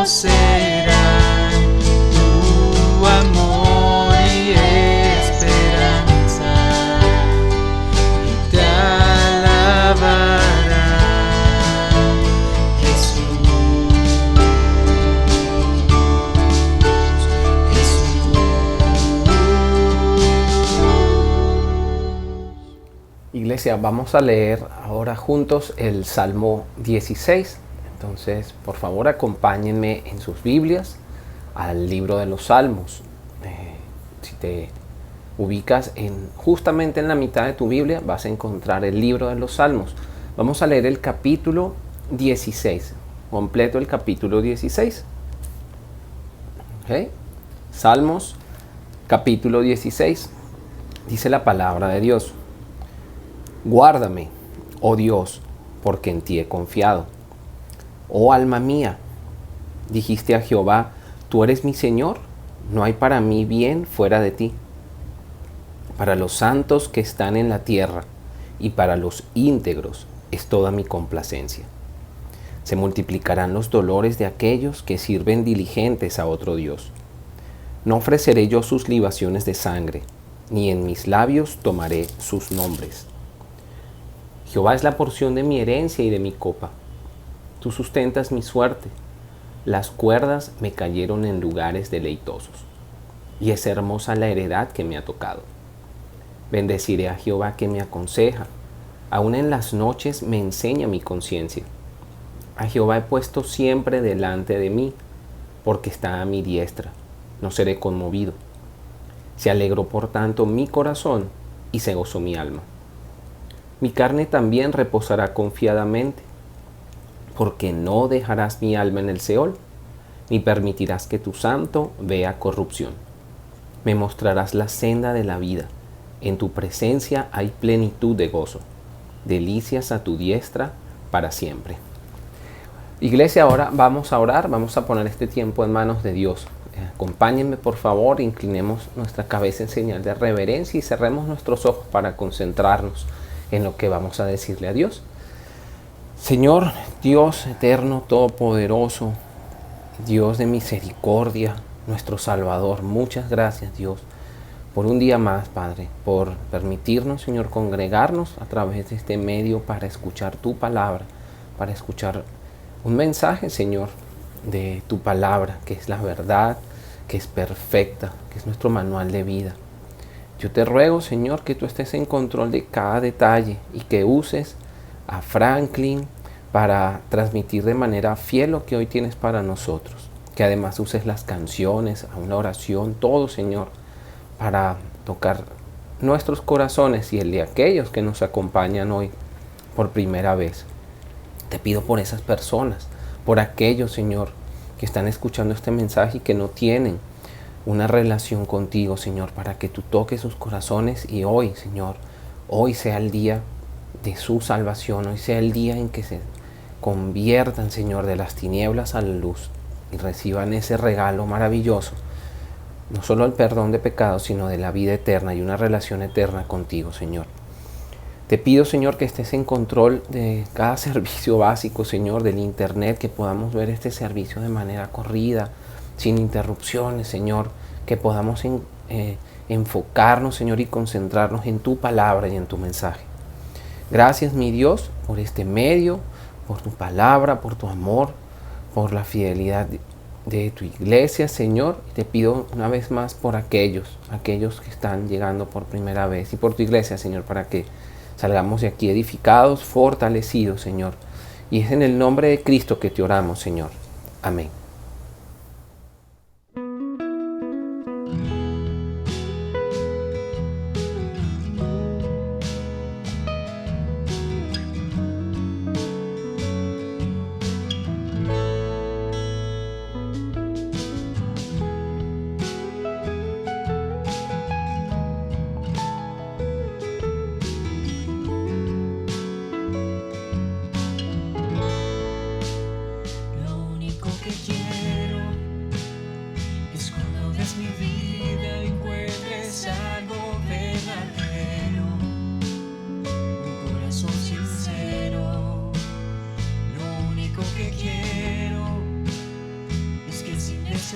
conocerán tu amor y esperanza, y te alabarán, Jesús, Jesús. Iglesia, vamos a leer ahora juntos el Salmo 16. Entonces, por favor, acompáñenme en sus Biblias al libro de los Salmos. Si te ubicas justamente en la mitad de tu Biblia, vas a encontrar el libro de los Salmos. Vamos a leer el capítulo 16, completo el capítulo 16. ¿Okay? Salmos, capítulo 16. Dice la palabra de Dios: Guárdame, oh Dios, porque en ti he confiado. Oh alma mía, dijiste a Jehová, tú eres mi Señor, no hay para mí bien fuera de ti. Para los santos que están en la tierra y para los íntegros es toda mi complacencia. Se multiplicarán los dolores de aquellos que sirven diligentes a otro Dios. No ofreceré yo sus libaciones de sangre, ni en mis labios tomaré sus nombres. Jehová es la porción de mi herencia y de mi copa. Tú sustentas mi suerte. Las cuerdas me cayeron en lugares deleitosos, y es hermosa la heredad que me ha tocado. Bendeciré a Jehová que me aconseja. Aún en las noches me enseña mi conciencia. A Jehová he puesto siempre delante de mí, porque está a mi diestra. No seré conmovido. Se alegró por tanto mi corazón y se gozó mi alma. Mi carne también reposará confiadamente, porque no dejarás mi alma en el Seol, ni permitirás que tu santo vea corrupción. Me mostrarás la senda de la vida. En tu presencia hay plenitud de gozo. Delicias a tu diestra para siempre. Iglesia, ahora vamos a orar, vamos a poner este tiempo en manos de Dios. Acompáñenme, por favor, inclinemos nuestra cabeza en señal de reverencia y cerremos nuestros ojos para concentrarnos en lo que vamos a decirle a Dios. Señor, Dios eterno, todopoderoso, Dios de misericordia, nuestro Salvador, muchas gracias, Dios, por un día más, Padre, por permitirnos, Señor, congregarnos a través de este medio para escuchar tu palabra, para escuchar un mensaje, Señor, de tu palabra, que es la verdad, que es perfecta, que es nuestro manual de vida. Yo te ruego, Señor, que tú estés en control de cada detalle y que uses a Franklin para transmitir de manera fiel lo que hoy tienes para nosotros. Que además uses las canciones, a una oración, todo, Señor, para tocar nuestros corazones y el de aquellos que nos acompañan hoy por primera vez. Te pido por esas personas, por aquellos, Señor, que están escuchando este mensaje y que no tienen una relación contigo, Señor, para que tú toques sus corazones y hoy, Señor, hoy sea el día de su salvación, hoy sea el día en que se conviertan, Señor, de las tinieblas a la luz y reciban ese regalo maravilloso, no solo el perdón de pecados, sino de la vida eterna y una relación eterna contigo, Señor. Te pido, Señor, que estés en control de cada servicio básico, Señor, del internet, que podamos ver este servicio de manera corrida, sin interrupciones, Señor, que podamos enfocarnos, Señor, y concentrarnos en tu palabra y en tu mensaje. Gracias, mi Dios, por este medio, por tu palabra, por tu amor, por la fidelidad de tu iglesia, Señor. Y te pido una vez más por aquellos que están llegando por primera vez, y por tu iglesia, Señor, para que salgamos de aquí edificados, fortalecidos, Señor. Y es en el nombre de Cristo que te oramos, Señor. Amén.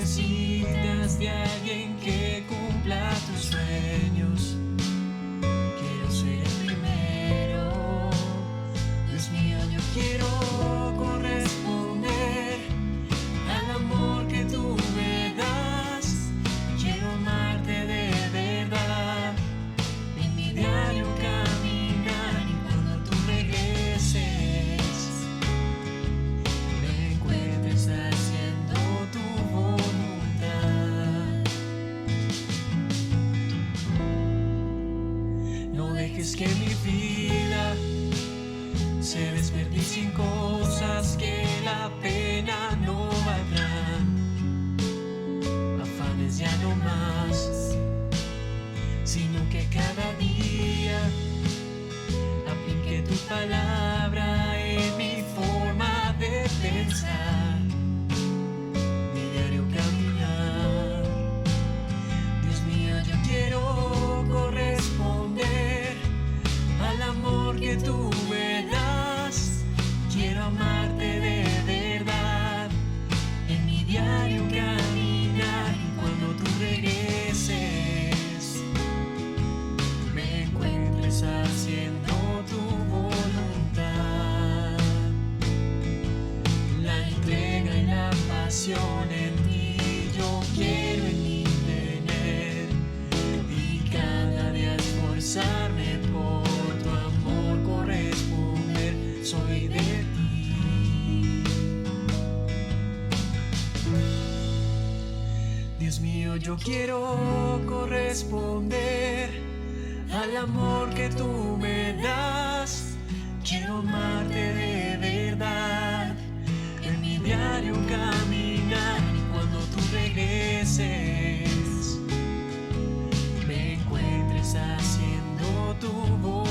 necesitas de alguien que cumpla tus sueños, quiero ser el primero. Dios mío, yo quiero corresponder al amor que tú me das. Quiero amarte de verdad, en mi diario caminar, y cuando tú regreses me encuentres haciendo tu voluntad. No dejes que mi vida se desperdicie en cosas que la pena no valdrán. Afanes ya no más, sino que cada día aplique tu palabra en mi forma de pensar, mi diario caminar. Dios mío, yo quiero corresponder al amor que tú me das. Quiero amarte de verdad, en mi diario caminar, y cuando tú regreses me encuentres haciendo tu voluntad. La entrega y la pasión en ti yo quiero en mí tener, y cada día esforzarme por tu amor corresponder. Soy de ti. Dios mío, yo quiero corresponder al amor que tú me das. Quiero amarte de verdad, en mi diario caminar, y cuando tú regreses me encuentres haciendo tu voluntad.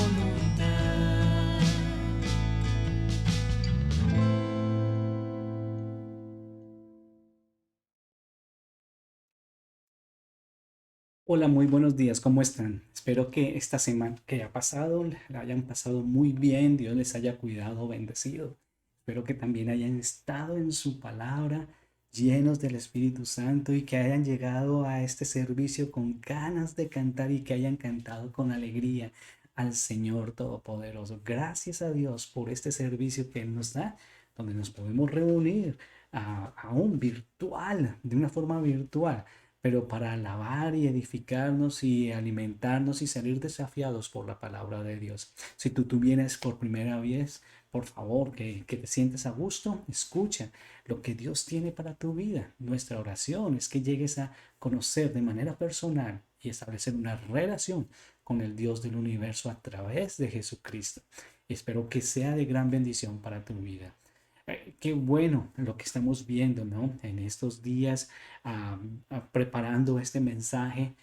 Hola, muy buenos días, ¿cómo están? Espero que esta semana que ha pasado la hayan pasado muy bien, Dios les haya cuidado, bendecido. Espero que también hayan estado en su palabra, llenos del Espíritu Santo, y que hayan llegado a este servicio con ganas de cantar y que hayan cantado con alegría al Señor Todopoderoso. Gracias a Dios por este servicio que Él nos da, donde nos podemos reunir aún virtual, de una forma virtual, pero para alabar y edificarnos y alimentarnos y salir desafiados por la palabra de Dios. Si tú vienes por primera vez, por favor, que te sientes a gusto, escucha lo que Dios tiene para tu vida. Nuestra oración es que llegues a conocer de manera personal y establecer una relación con el Dios del universo a través de Jesucristo. Espero que sea de gran bendición para tu vida. Qué bueno lo que estamos viendo, ¿no? En estos días, preparando este mensaje,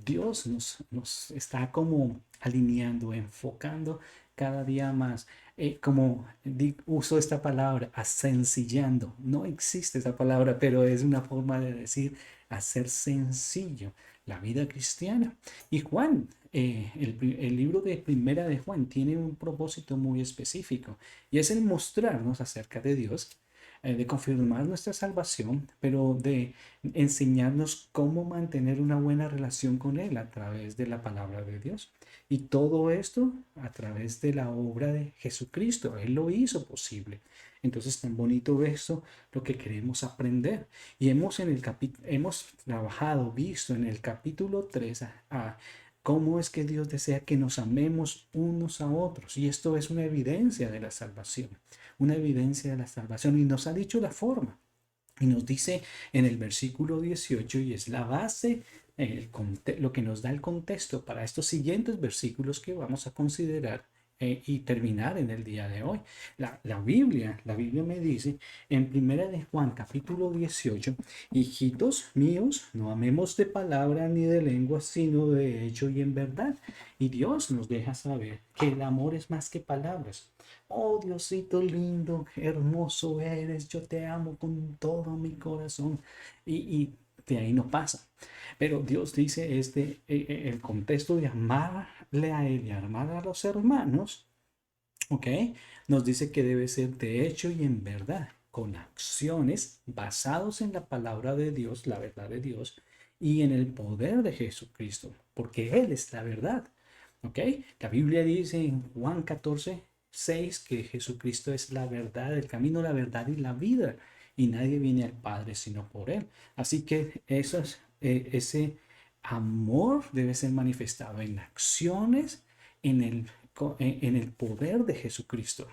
Dios nos está como alineando, enfocando cada día más. Uso esta palabra, asencillando. No existe esa palabra, pero es una forma de decir hacer sencillo la vida cristiana. Y Juan, el libro de Primera de Juan tiene un propósito muy específico, y es el mostrarnos acerca de Dios, de confirmar nuestra salvación, pero de enseñarnos cómo mantener una buena relación con Él a través de la palabra de Dios. Y todo esto a través de la obra de Jesucristo. Él lo hizo posible. Entonces, tan bonito esto, lo que queremos aprender. Y hemos trabajado, visto en el capítulo 3 cómo es que Dios desea que nos amemos unos a otros. Y esto es una evidencia de la salvación. Una evidencia de la salvación. Y nos ha dicho la forma. Y nos dice en el versículo 18, y es la base, lo que nos da el contexto para estos siguientes versículos que vamos a considerar y terminar en el día de hoy. La Biblia me dice en Primera de Juan capítulo 18, hijitos míos, no amemos de palabra ni de lengua, sino de hecho y en verdad. Y Dios nos deja saber que el amor es más que palabras. Oh Diosito lindo, hermoso eres, yo te amo con todo mi corazón. Y de ahí no pasa. Pero Dios dice el contexto de amarle a Él y amar a los hermanos, ¿ok? Nos dice que debe ser de hecho y en verdad. con acciones basados en la palabra de Dios, la verdad de Dios, y en el poder de Jesucristo, porque Él es la verdad. ¿Ok? La Biblia dice en Juan 14:6 que Jesucristo es la verdad, el camino, la verdad y la vida, y nadie viene al Padre sino por Él. Así que ese amor debe ser manifestado en acciones, en el poder de Jesucristo,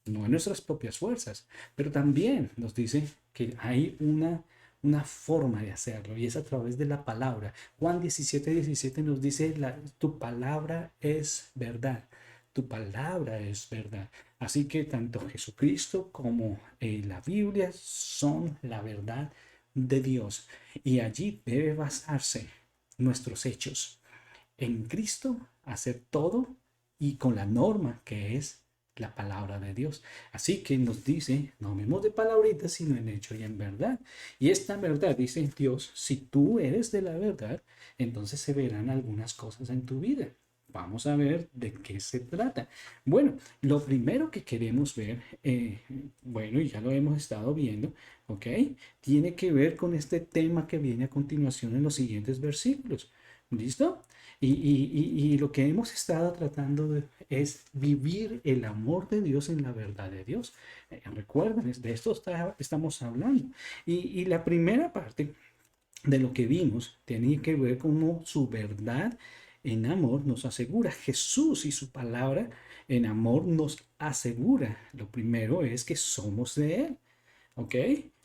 no en nuestras propias fuerzas, pero también nos dice que hay una forma de hacerlo y es a través de la palabra. Juan 17:17 nos dice, tu palabra es verdad. Tu palabra es verdad. Así que tanto Jesucristo como la Biblia son la verdad de Dios. Y allí debe basarse nuestros hechos. En Cristo hacer todo y con la norma que es la palabra de Dios. Así que nos dice, no hablemos de palabritas, sino en hecho y en verdad. Y esta verdad, dice Dios, si tú eres de la verdad, entonces se verán algunas cosas en tu vida. Vamos a ver de qué se trata. Bueno, lo primero que queremos ver, bueno, y ya lo hemos estado viendo, ¿ok? Tiene que ver con este tema que viene a continuación en los siguientes versículos. ¿Listo? Y lo que hemos estado tratando es vivir el amor de Dios en la verdad de Dios. Recuerden, de esto estamos hablando. Y la primera parte de lo que vimos tiene que ver con su verdad en amor nos asegura. Jesús y su palabra en amor nos asegura. Lo primero es que somos de Él. ¿Ok?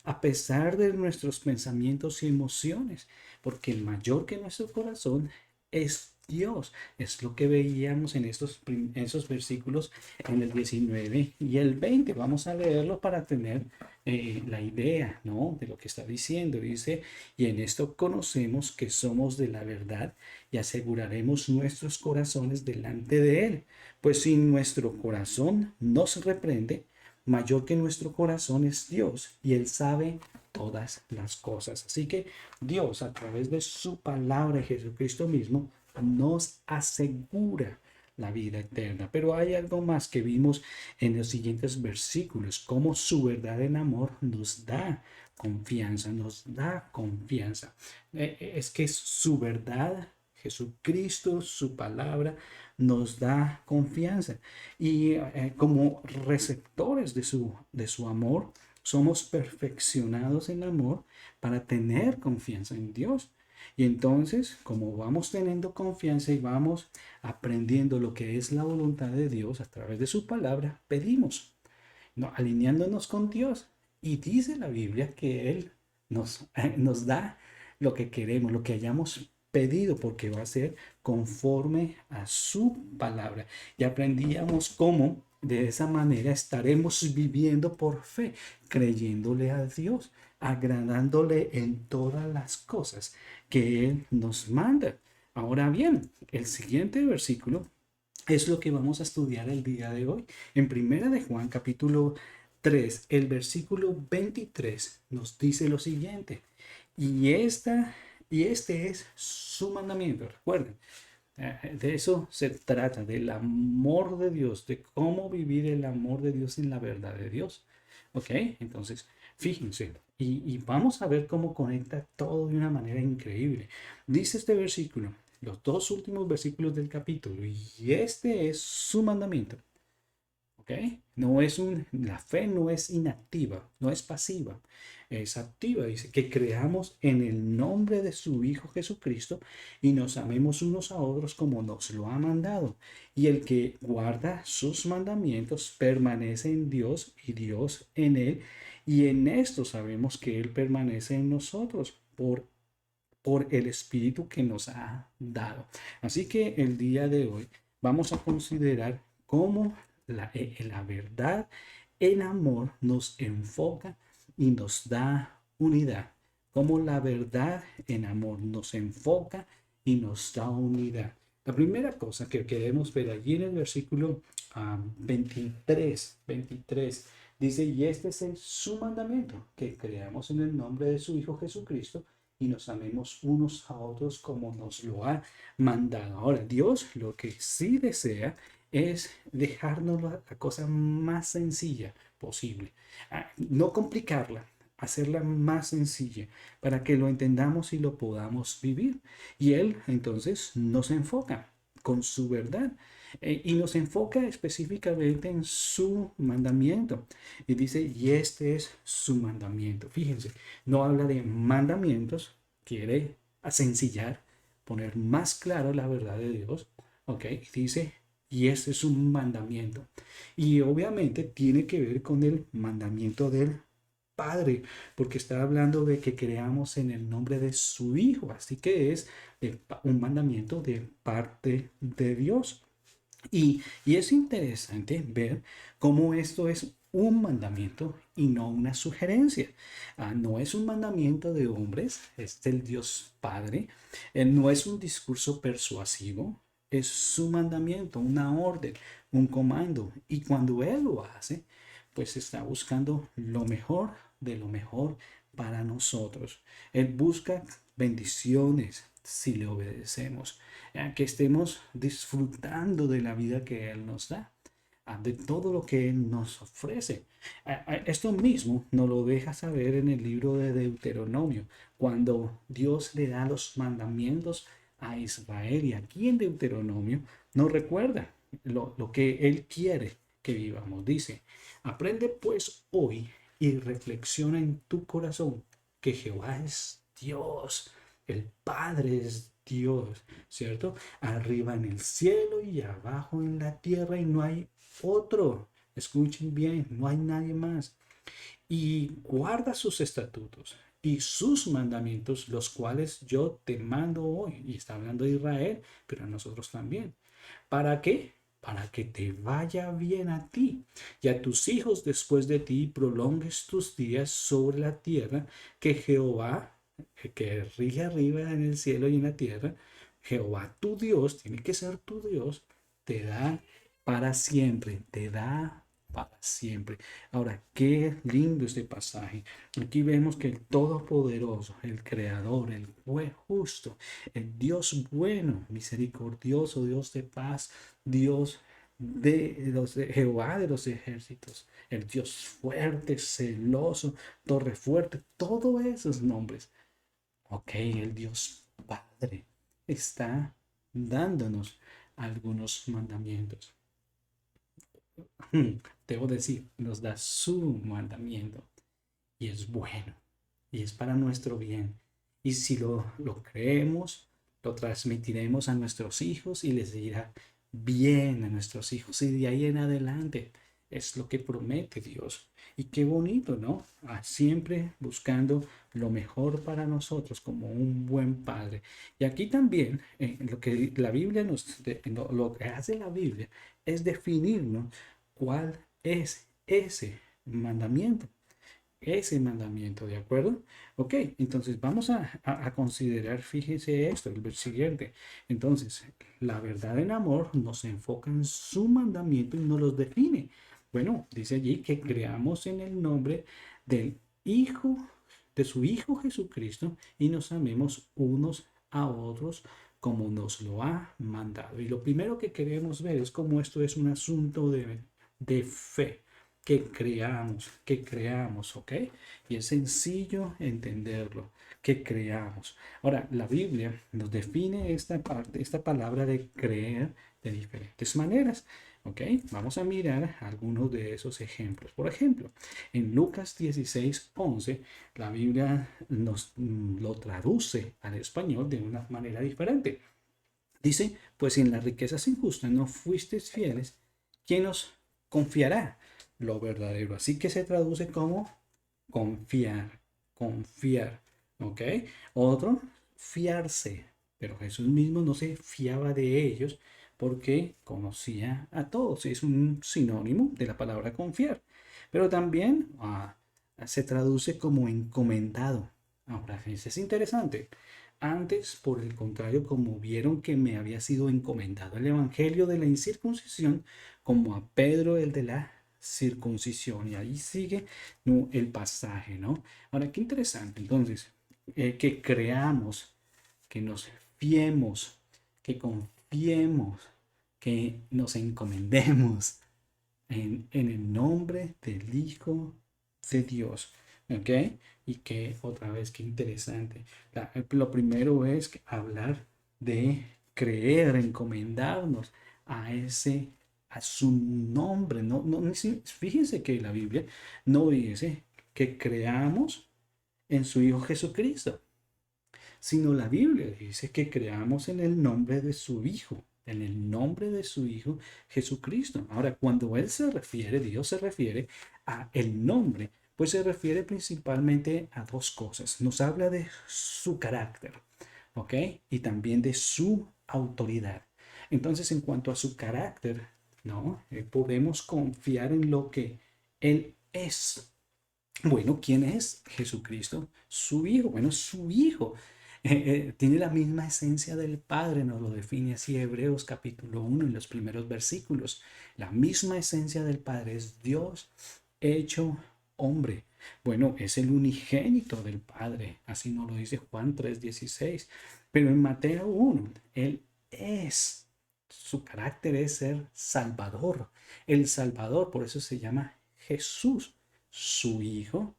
A pesar de nuestros pensamientos y emociones, porque el mayor que nuestro corazón es Dios. Es lo que veíamos en esos versículos en el 19 y el 20. Vamos a leerlo para tener la idea, ¿no? De lo que está diciendo. Dice, y en esto conocemos que somos de la verdad y aseguraremos nuestros corazones delante de Él. Pues si nuestro corazón nos reprende, mayor que nuestro corazón es Dios y Él sabe todas las cosas. Así que Dios, a través de su palabra, Jesucristo mismo, nos asegura la vida eterna. Pero hay algo más que vimos en los siguientes versículos, cómo su verdad en amor nos da confianza, nos da confianza. Es que su verdad, Jesucristo, su palabra, nos da confianza. Y como receptores de su amor, somos perfeccionados en amor para tener confianza en Dios. Y entonces, como vamos teniendo confianza y vamos aprendiendo lo que es la voluntad de Dios a través de su palabra, pedimos, ¿no? Alineándonos con Dios. Y dice la Biblia que Él nos da lo que queremos, lo que hayamos pedido, porque va a ser conforme a su palabra. Y aprendíamos cómo de esa manera estaremos viviendo por fe, creyéndole a Dios, agradándole en todas las cosas que Él nos manda. Ahora bien, el siguiente versículo es lo que vamos a estudiar el día de hoy. En Primera de Juan, capítulo 3, el versículo 23 nos dice lo siguiente. Y este es su mandamiento. Recuerden, de eso se trata, del amor de Dios, de cómo vivir el amor de Dios en la verdad de Dios. ¿Ok? Entonces, fíjense, y vamos a ver cómo conecta todo de una manera increíble. Dice este versículo, los dos últimos versículos del capítulo, y este es su mandamiento. ¿Ok? La fe no es inactiva, no es pasiva, es activa. Dice que creamos en el nombre de su Hijo Jesucristo y nos amemos unos a otros como nos lo ha mandado. Y el que guarda sus mandamientos permanece en Dios y Dios en él. Y en esto sabemos que Él permanece en nosotros por el Espíritu que nos ha dado. Así que el día de hoy vamos a considerar cómo la verdad en amor nos enfoca y nos da unidad. Cómo la verdad en amor nos enfoca y nos da unidad. La primera cosa que queremos ver allí en el versículo 23 dice, y este es su mandamiento, que creamos en el nombre de su Hijo Jesucristo y nos amemos unos a otros como nos lo ha mandado. Ahora, Dios lo que sí desea es dejarnos la cosa más sencilla posible. No complicarla, hacerla más sencilla para que lo entendamos y lo podamos vivir. Y Él entonces nos enfoca con su verdad y nos enfoca específicamente en su mandamiento. Y dice, y este es su mandamiento. Fíjense, no habla de mandamientos, quiere asencillar, poner más claro la verdad de Dios. ¿Ok? Y dice, y este es un mandamiento. Y obviamente tiene que ver con el mandamiento del Padre, porque está hablando de que creamos en el nombre de su Hijo. Así que es un mandamiento de parte de Dios. Y es interesante ver cómo esto es un mandamiento y no una sugerencia. No es un mandamiento de hombres, es del Dios Padre. No es un discurso persuasivo, es su mandamiento, una orden, un comando. Y cuando Él lo hace, pues está buscando lo mejor de lo mejor para nosotros. Él busca bendiciones si le obedecemos, que estemos disfrutando de la vida que Él nos da, de todo lo que Él nos ofrece. Esto mismo nos lo deja saber en el libro de Deuteronomio, cuando Dios le da los mandamientos a Israel. Y aquí en Deuteronomio nos recuerda lo que Él quiere que vivamos. Dice, aprende pues hoy y reflexiona en tu corazón que Jehová es Dios, el Padre es Dios, ¿cierto? Arriba en el cielo y abajo en la tierra y no hay otro. Escuchen bien, no hay nadie más. Y guarda sus estatutos y sus mandamientos, los cuales yo te mando hoy. Y está hablando de Israel, pero a nosotros también. ¿Para qué? Para que te vaya bien a ti y a tus hijos después de ti, prolongues tus días sobre la tierra que Jehová, que rige arriba en el cielo y en la tierra, Jehová tu Dios, tiene que ser tu Dios, te da para siempre, te da para siempre. Ahora, qué lindo este pasaje. Aquí vemos que el Todopoderoso, el Creador, el juez justo, el Dios bueno, misericordioso, Dios de paz, Dios de Jehová de los ejércitos, el Dios fuerte, celoso, torre fuerte, todos esos nombres. Ok, el Dios Padre está dándonos algunos mandamientos. Debo decir, nos da su mandamiento y es bueno y es para nuestro bien. Y si lo creemos, lo transmitiremos a nuestros hijos y les irá bien a nuestros hijos. Y de ahí en adelante es lo que promete Dios. Y qué bonito, ¿no? Siempre buscando lo mejor para nosotros como un buen padre. Y aquí también lo que la Biblia lo que hace la Biblia es definirnos cuál es ese mandamiento, ¿de acuerdo? Ok, entonces vamos a considerar, fíjese esto, el siguiente. Entonces, la verdad en amor nos enfoca en su mandamiento y nos los define. Bueno, dice allí que creamos en el nombre del Hijo, de su Hijo Jesucristo y nos amemos unos a otros como nos lo ha mandado. Y lo primero que queremos ver es cómo esto es un asunto de fe que creamos, ¿ok? Y es sencillo entenderlo, que creamos. Ahora, la Biblia nos define esta parte, esta palabra de creer de diferentes maneras, ¿ok? Vamos a mirar algunos de esos ejemplos. Por ejemplo, en Lucas 16:11, la Biblia nos lo traduce al español de una manera diferente. Dice, pues si en las riquezas injustas no fuisteis fieles, ¿quién os confiará lo verdadero? Así que se traduce como confiar, confiar, ¿ok? Otro, fiarse, pero Jesús mismo no se fiaba de ellos porque conocía a todos. Es un sinónimo de la palabra confiar, pero también se traduce como encomendado. Ahora, es interesante. Antes, por el contrario, como vieron que me había sido encomendado el evangelio de la incircuncisión, como a Pedro el de la circuncisión. Y ahí sigue el pasaje, ¿no? Ahora, qué interesante. Entonces, que creamos, que nos fiemos, que confiemos, que nos encomendemos en el nombre del Hijo de Dios. ¿Ok? Y que otra vez, qué interesante. Lo primero es hablar de creer, encomendarnos a ese, a su nombre. Fíjense que la Biblia no dice que creamos en su Hijo Jesucristo, sino la Biblia dice que creamos en el nombre de su Hijo, en el nombre de su Hijo Jesucristo. Ahora, cuando Él se refiere, Dios se refiere a el nombre, pues se refiere principalmente a dos cosas. Nos habla de su carácter, ¿ok? Y también de su autoridad. Entonces, en cuanto a su carácter, ¿no? Podemos confiar en lo que Él es. Bueno, ¿quién es Jesucristo? Su Hijo. Bueno, su Hijo tiene la misma esencia del Padre, nos lo define así Hebreos capítulo 1 en los primeros versículos. La misma esencia del Padre es Dios hecho hombre. Bueno, es el unigénito del Padre, así nos lo dice Juan 3:16. Pero en Mateo 1, Él es, su carácter es ser Salvador. El Salvador, por eso se llama Jesús, su Hijo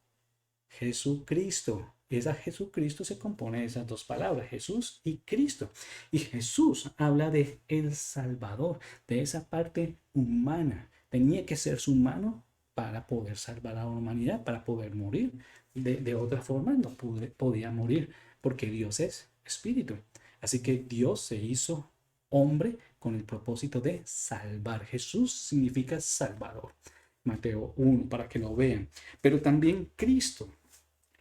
Jesucristo. Esa Jesucristo se compone de esas dos palabras, Jesús y Cristo. Y Jesús habla de el Salvador, de esa parte humana. Tenía que ser humano para poder salvar a la humanidad, para poder morir. De otra forma no podía morir, porque Dios es espíritu. Así que Dios se hizo hombre con el propósito de salvar. Jesús significa Salvador. Mateo 1, para que lo vean. Pero también Cristo.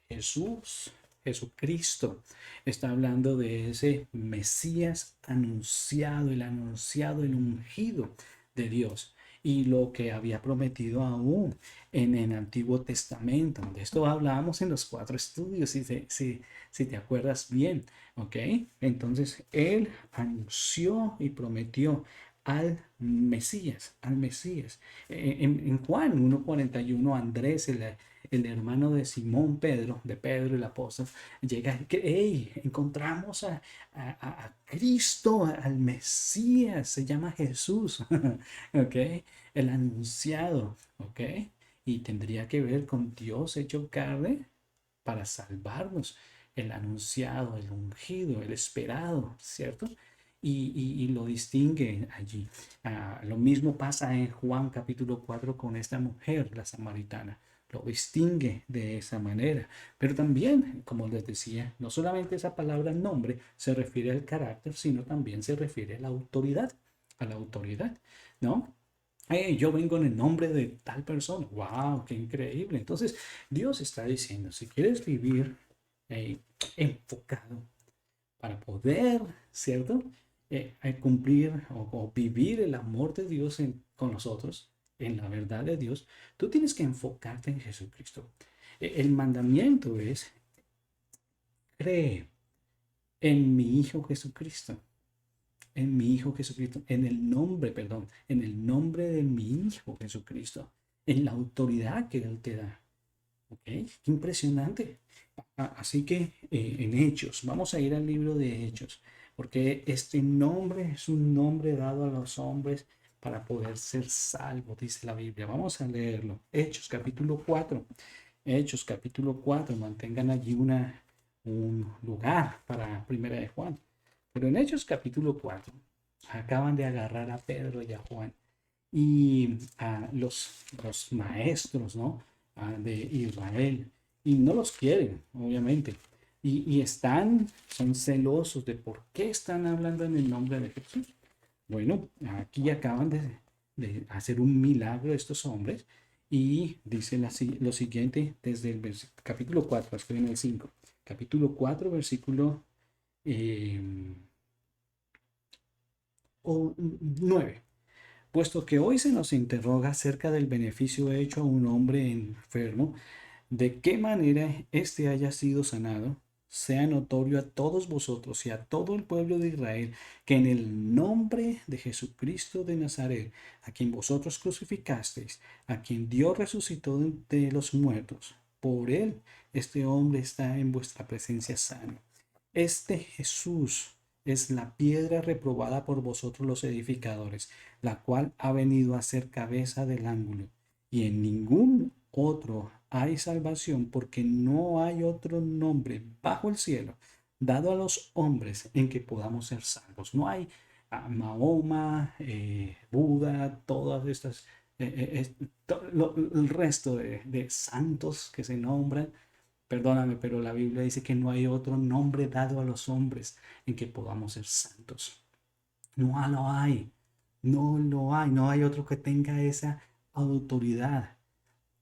Jesús, Jesucristo, está hablando de ese Mesías anunciado, el ungido de Dios. Y lo que había prometido aún en el Antiguo Testamento. De esto hablábamos en los 4 estudios, si te acuerdas bien. ¿Ok? Entonces, Él anunció y prometió al Mesías, al Mesías. En Juan 1:41, Andrés, el hermano de Simón Pedro, de Pedro el apóstol, llega y que, hey, encontramos a Cristo, al Mesías, se llama Jesús, ¿ok? El anunciado, ¿ok? Y tendría que ver con Dios hecho carne para salvarnos, el anunciado, el ungido, el esperado, ¿cierto? Y lo distingue allí. Lo mismo pasa en Juan capítulo 4 con esta mujer, la samaritana. Lo distingue de esa manera. Pero también, como les decía, no solamente esa palabra nombre se refiere al carácter, sino también se refiere a la autoridad, ¿no? Yo vengo en el nombre de tal persona. ¡Wow! ¡Qué increíble! Entonces, Dios está diciendo, si quieres vivir enfocado para poder, ¿cierto? Cumplir o vivir el amor de Dios con nosotros, en la verdad de Dios, tú tienes que enfocarte en Jesucristo. El mandamiento es, cree en mi Hijo Jesucristo, en mi Hijo Jesucristo, en el nombre, perdón, en el nombre de mi Hijo Jesucristo, en la autoridad que Él te da. ¿Ok? Qué impresionante. Así que en Hechos, vamos a ir al libro de Hechos, porque este nombre es un nombre dado a los hombres para poder ser salvos, dice la Biblia. Vamos a leerlo. Hechos capítulo 4. Hechos capítulo 4. Mantengan allí un lugar para Primera de Juan. Pero en Hechos capítulo 4 acaban de agarrar a Pedro y a Juan y a los maestros, ¿no? De Israel. Y no los quieren, obviamente. Y son celosos de por qué están hablando en el nombre de Jesús. Bueno, aquí acaban de hacer un milagro estos hombres y dice lo siguiente desde el capítulo 4, estoy en el 5. Capítulo 4, versículo 9. Puesto que hoy se nos interroga acerca del beneficio hecho a un hombre enfermo, de qué manera éste haya sido sanado, sea notorio a todos vosotros y a todo el pueblo de Israel que en el nombre de Jesucristo de Nazaret, a quien vosotros crucificasteis, a quien Dios resucitó de los muertos, por él este hombre está en vuestra presencia sano. Este Jesús es la piedra reprobada por vosotros los edificadores, la cual ha venido a ser cabeza del ángulo. Y en ningún otro hay salvación, porque no hay otro nombre bajo el cielo dado a los hombres en que podamos ser salvos. No hay Mahoma, Buda, todas estas, el resto de santos que se nombran. Perdóname, pero la Biblia dice que no hay otro nombre dado a los hombres en que podamos ser santos. No lo hay, no lo hay, no hay otro que tenga esa autoridad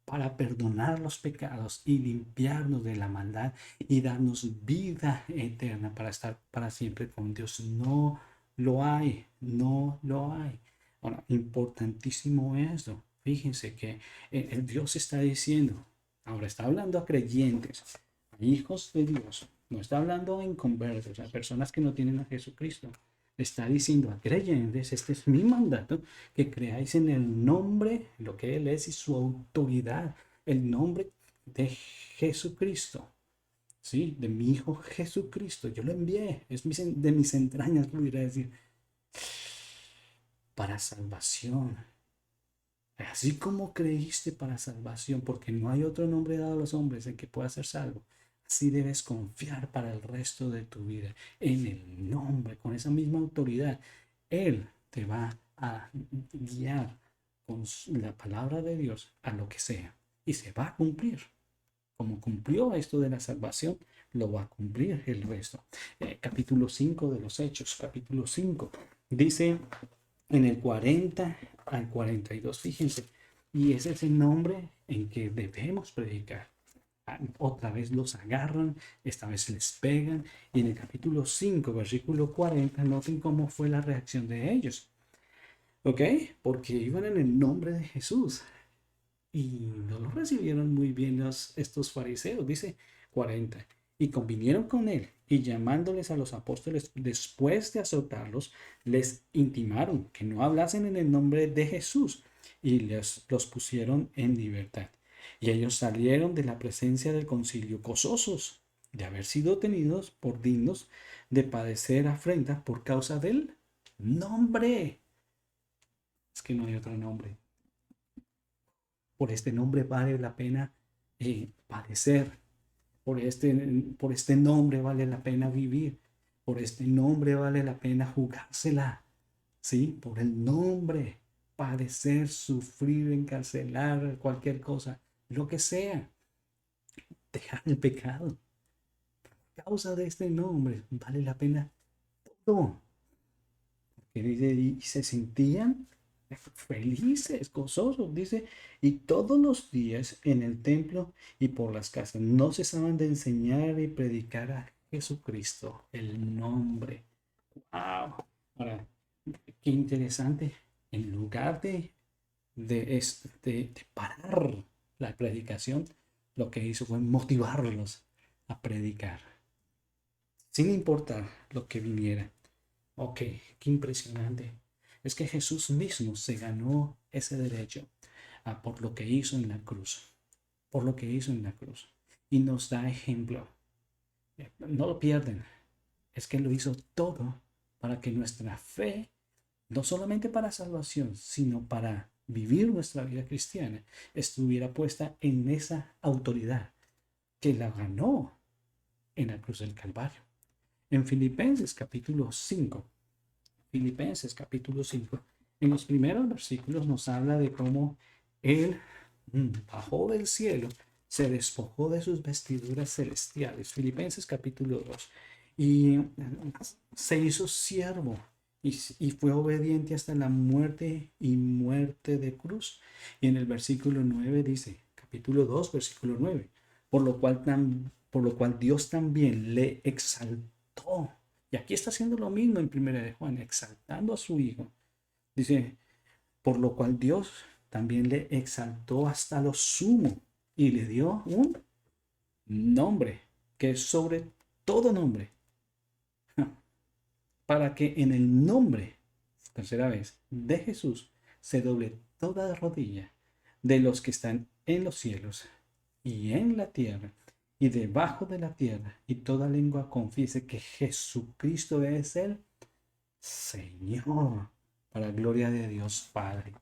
para perdonar los pecados y limpiarnos de la maldad y darnos vida eterna para estar para siempre con Dios. No lo hay, no lo hay. Ahora, importantísimo esto. Fíjense que el Dios está diciendo, ahora está hablando a creyentes, a hijos de Dios, no está hablando a inconversos, a personas que no tienen a Jesucristo. Está diciendo a creyentes, este es mi mandato, que creáis en el nombre, lo que Él es y su autoridad, el nombre de Jesucristo, ¿sí? De mi Hijo Jesucristo. Yo lo envié, es de mis entrañas, pudiera decir, para salvación. Así como creíste para salvación, porque no hay otro nombre dado a los hombres en que pueda ser salvo. Así debes confiar para el resto de tu vida en el nombre, con esa misma autoridad. Él te va a guiar con la palabra de Dios a lo que sea y se va a cumplir. Como cumplió esto de la salvación, lo va a cumplir el resto. Capítulo 5 de los Hechos, capítulo 5, dice en el 40 al 42, fíjense, y ese es el nombre en que debemos predicar. Otra vez los agarran, esta vez les pegan, y en el capítulo 5, versículo 40, noten cómo fue la reacción de ellos. ¿Ok? Porque iban en el nombre de Jesús y no lo recibieron muy bien estos fariseos, dice 40. Y convinieron con él, y llamándoles a los apóstoles después de azotarlos, les intimaron que no hablasen en el nombre de Jesús, y los pusieron en libertad. Y ellos salieron de la presencia del concilio gozosos de haber sido tenidos por dignos de padecer afrenta por causa del nombre. Es que no hay otro nombre. Por este nombre vale la pena padecer. Por este nombre vale la pena vivir. Por este nombre vale la pena jugársela. ¿Sí? Por el nombre. Padecer, sufrir, encarcelar, cualquier cosa. Lo que sea. Dejar el pecado. Por causa de este nombre vale la pena todo. Porque dice, y se sentían felices, gozosos, dice, y todos los días en el templo y por las casas no cesaban de enseñar y predicar a Jesucristo, el nombre. ¡Wow! Ahora, qué interesante. En lugar de parar la predicación, lo que hizo fue motivarlos a predicar, sin importar lo que viniera. Ok, qué impresionante. Es que Jesús mismo se ganó ese derecho por lo que hizo en la cruz. Por lo que hizo en la cruz. Y nos da ejemplo. No lo pierden. Es que lo hizo todo para que nuestra fe, no solamente para salvación, sino para vivir nuestra vida cristiana, estuviera puesta en esa autoridad que la ganó en la cruz del Calvario. En Filipenses capítulo 5, en los primeros versículos nos habla de cómo Él bajó del cielo, se despojó de sus vestiduras celestiales. Filipenses capítulo 2. Y se hizo siervo y fue obediente hasta la muerte y muerte de cruz. Y en el versículo 9 dice, capítulo 2, versículo 9, por lo cual Dios también le exaltó. Y aquí está haciendo lo mismo en 1 de Juan, exaltando a su Hijo. Dice, por lo cual Dios también le exaltó hasta lo sumo y le dio un nombre que es sobre todo nombre, para que en el nombre, tercera vez, de Jesús se doble toda rodilla de los que están en los cielos y en la tierra y debajo de la tierra, y toda lengua confiese que Jesucristo es el Señor, para gloria de Dios Padre.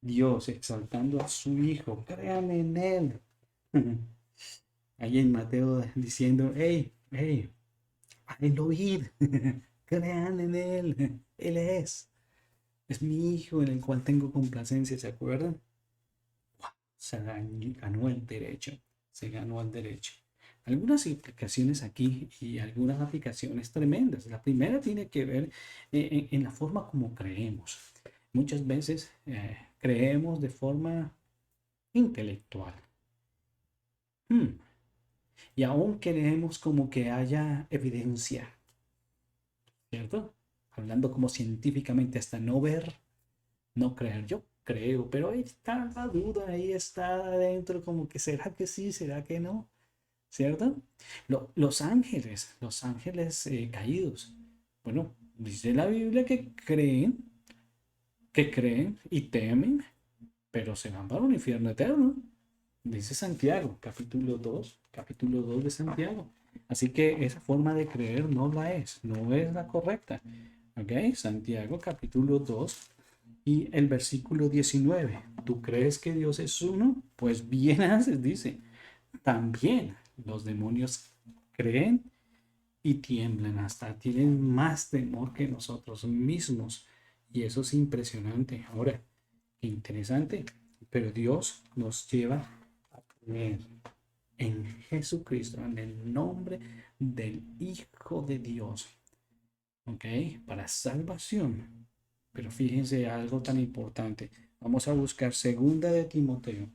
Dios exaltando a su Hijo, crean en Él. Ahí en Mateo diciendo, hey, al oír, crean en Él, Él es mi Hijo en el cual tengo complacencia, ¿se acuerdan? Se ganó el derecho, se ganó el derecho. Algunas implicaciones aquí y algunas aplicaciones tremendas. La primera tiene que ver en la forma como creemos. Muchas veces creemos de forma intelectual. Y aún queremos como que haya evidencia, ¿cierto? Hablando como científicamente, hasta no ver, no creer. Yo creo, pero ahí está la duda, ahí está adentro como que será que sí, será que no, ¿cierto? Los ángeles caídos. Bueno, dice la Biblia que creen y temen, pero se van para un infierno eterno. Dice Santiago, capítulo 2 de Santiago. Así que esa forma de creer no es la correcta. ¿Ok? Santiago, capítulo 2 y el versículo 19. ¿Tú crees que Dios es uno? Pues bien haces, dice. También los demonios creen y tiemblan, hasta tienen más temor que nosotros mismos. Y eso es impresionante. Ahora, qué interesante. Pero Dios nos lleva a creer en Jesucristo, en el nombre del Hijo de Dios. ¿Ok? Para salvación. Pero fíjense algo tan importante. Vamos a buscar segunda de Timoteo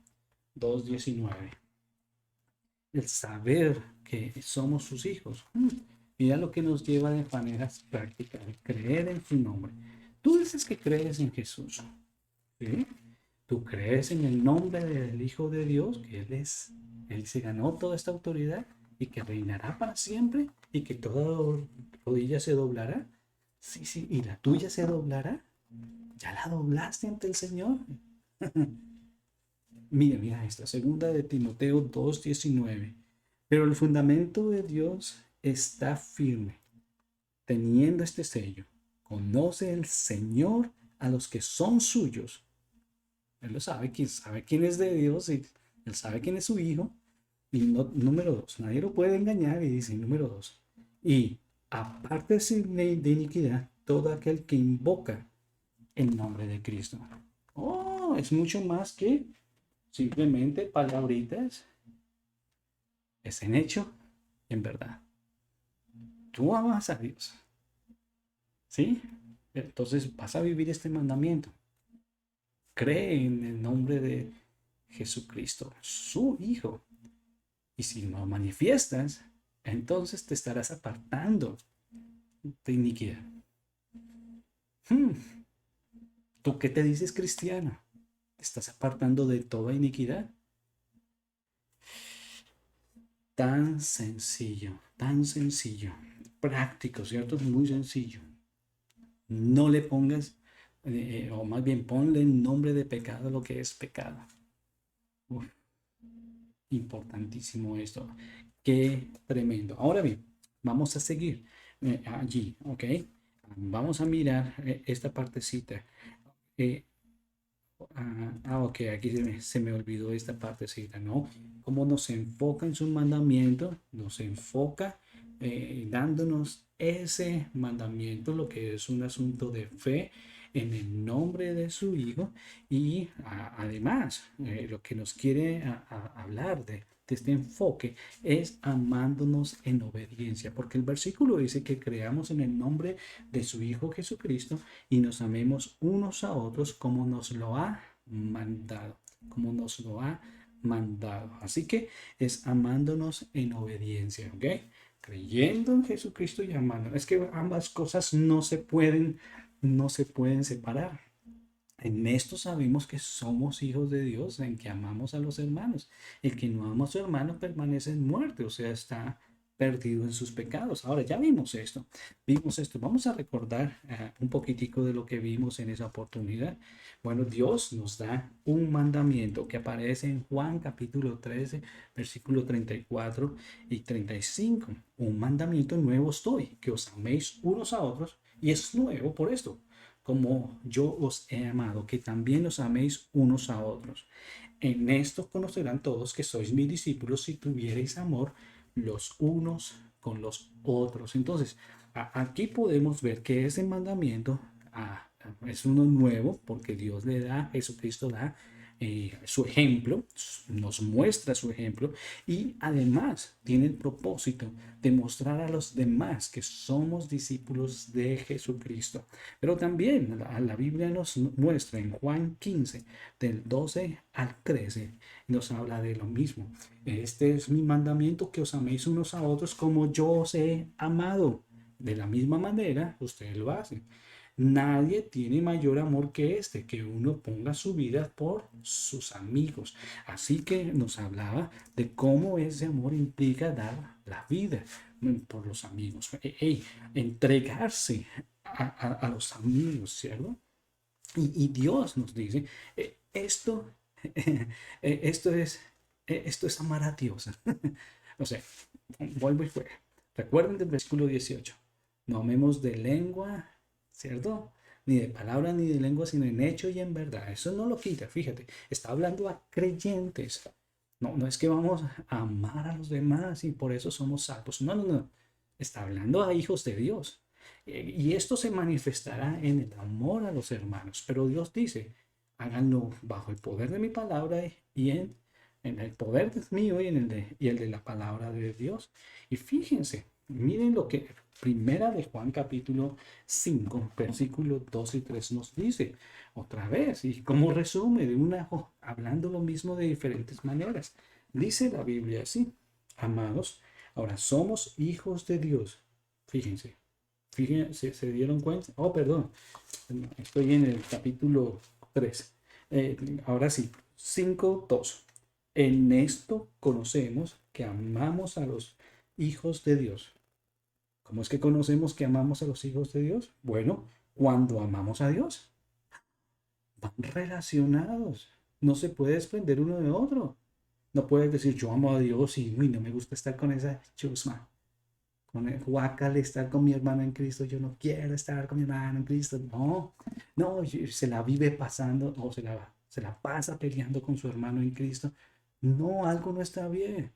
2:19. El saber que somos sus hijos. Mira lo que nos lleva de maneras prácticas, creer en su nombre. Tú dices que crees en Jesús, ¿sí? Tú crees en el nombre del Hijo de Dios, que Él se ganó toda esta autoridad y que reinará para siempre y que toda rodilla se doblará. Sí, sí, y la tuya se doblará. Ya la doblaste ante el Señor. Mira esta, segunda de Timoteo 2:19. Pero el fundamento de Dios está firme, teniendo este sello. Conoce el Señor a los que son suyos. Él lo sabe quién es de Dios y Él sabe quién es su hijo. Y número 2, nadie lo puede engañar. Y dice, número 2, y aparte de iniquidad, todo aquel que invoca el nombre de Cristo. Oh, es mucho más que simplemente palabritas. Es en hecho, en verdad. Tú amas a Dios, ¿sí? Entonces vas a vivir este mandamiento. Cree en el nombre de Jesucristo, su Hijo. Y si no manifiestas, entonces te estarás apartando de iniquidad. ¿Tú qué te dices cristiano? ¿Te estás apartando de toda iniquidad? Tan sencillo, práctico, ¿cierto? Muy sencillo. No le pongas, o más bien ponle en nombre de pecado lo que es pecado. Uf, importantísimo esto. Qué tremendo. Ahora bien, vamos a seguir allí, ¿ok? Vamos a mirar esta partecita. Ok, aquí se me olvidó esta partecita, ¿no? Cómo nos enfoca en su mandamiento, nos enfoca dándonos ese mandamiento, lo que es un asunto de fe en el nombre de su Hijo y además lo que nos quiere hablar de este enfoque es amándonos en obediencia, porque el versículo dice que creamos en el nombre de su Hijo Jesucristo y nos amemos unos a otros como nos lo ha mandado, Así que es amándonos en obediencia, ¿ok? Creyendo en Jesucristo y amando. Es que ambas cosas no se pueden separar. En esto sabemos que somos hijos de Dios, en que amamos a los hermanos. El que no ama a su hermano permanece en muerte, o sea, está perdido en sus pecados. Ahora ya vimos esto. Vamos a recordar un poquitico de lo que vimos en esa oportunidad. Bueno, Dios nos da un mandamiento que aparece en Juan capítulo 13, versículo 34 y 35. Un mandamiento nuevo estoy, que os améis unos a otros, y es nuevo por esto, como yo os he amado, que también os améis unos a otros. En esto conocerán todos que sois mis discípulos si tuviereis amor los unos con los otros. Entonces, aquí podemos ver que ese mandamiento es uno nuevo porque Dios le da, Jesucristo da su ejemplo, nos muestra su ejemplo y además tiene el propósito de mostrar a los demás que somos discípulos de Jesucristo. Pero también la Biblia nos muestra en Juan 15, del 12 al 13, nos habla de lo mismo. Este es mi mandamiento, que os améis unos a otros como yo os he amado. De la misma manera, ustedes lo hacen. Nadie tiene mayor amor que este, que uno ponga su vida por sus amigos. Así que nos hablaba de cómo ese amor implica dar la vida por los amigos. Entregarse a los amigos, ¿cierto? Y Dios nos dice, esto, esto es amar a Dios. O sea, vuelvo y fuera. Recuerden del versículo 18. No amemos de lengua, ¿cierto? Ni de palabra ni de lengua, sino en hecho y en verdad. Eso no lo quita, fíjate. Está hablando a creyentes. No es que vamos a amar a los demás y por eso somos salvos. No. Está hablando a hijos de Dios. Y esto se manifestará en el amor a los hermanos. Pero Dios dice, háganlo bajo el poder de mi palabra y en el poder mío y el de la palabra de Dios. Y fíjense, miren lo que Primera de Juan capítulo 5, versículos 2 y 3 nos dice. Otra vez, y como resume hablando lo mismo de diferentes maneras. Dice la Biblia así, amados, ahora somos hijos de Dios. Fíjense, ¿se dieron cuenta? Oh, perdón, estoy en el capítulo 3. Ahora sí, 5:2. En esto conocemos que amamos a los hijos de Dios. ¿Cómo es que conocemos que amamos a los hijos de Dios? Bueno, cuando amamos a Dios. Van relacionados. No se puede desprender uno de otro. No puedes decir yo amo a Dios y no me gusta estar con esa chusma. Con el guácale estar con mi hermano en Cristo. Yo no quiero estar con mi hermano en Cristo. No, se la vive pasando o se la pasa peleando con su hermano en Cristo. No, algo no está bien.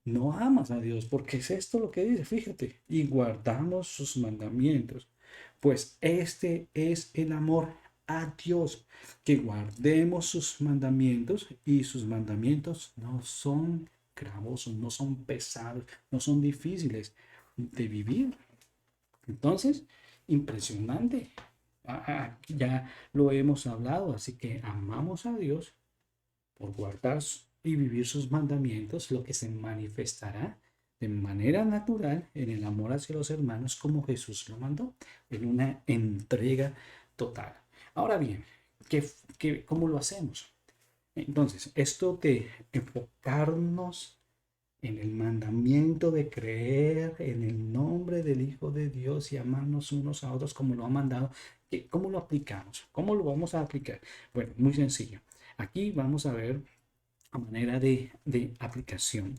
No amas a Dios, porque es esto lo que dice, fíjate, y guardamos sus mandamientos. Pues este es el amor a Dios, que guardemos sus mandamientos, y sus mandamientos no son gravosos, no son pesados, no son difíciles de vivir. Entonces, impresionante. Ya lo hemos hablado, así que amamos a Dios por guardar y vivir sus mandamientos, lo que se manifestará de manera natural en el amor hacia los hermanos como Jesús lo mandó, en una entrega total. Ahora bien, ¿cómo lo hacemos? Entonces, esto de enfocarnos en el mandamiento de creer en el nombre del Hijo de Dios y amarnos unos a otros como lo ha mandado, ¿cómo lo aplicamos? ¿Cómo lo vamos a aplicar? Bueno, muy sencillo. Aquí vamos a ver a manera de aplicación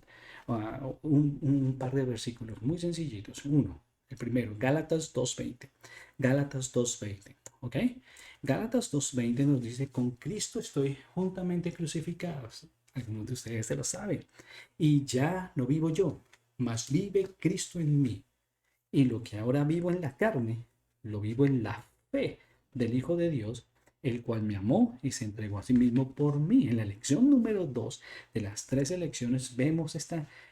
un par de versículos muy sencillitos. El primero, Gálatas 2:20. Gálatas 2:20, ¿ok? Gálatas 2:20 nos dice, con Cristo estoy juntamente crucificados. Algunos de ustedes se lo saben. Y ya no vivo yo, mas vive Cristo en mí. Y lo que ahora vivo en la carne, lo vivo en la fe del Hijo de Dios, el cual me amó y se entregó a sí mismo por mí. En la lección número 2 de las 3 lecciones vemos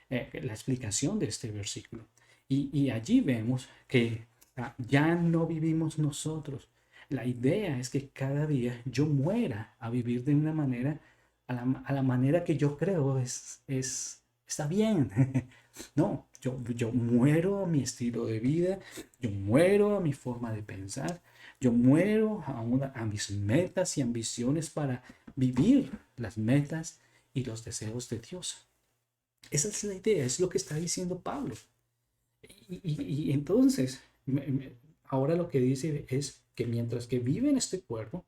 la explicación de este versículo. Y allí vemos que ya no vivimos nosotros. La idea es que cada día yo muera a vivir de una manera, a la manera que yo creo está bien. No, yo muero a mi estilo de vida, yo muero a mi forma de pensar, yo muero a mis metas y ambiciones para vivir las metas y los deseos de Dios. Esa es la idea, es lo que está diciendo Pablo. Y entonces, ahora lo que dice es que mientras que vive en este cuerpo,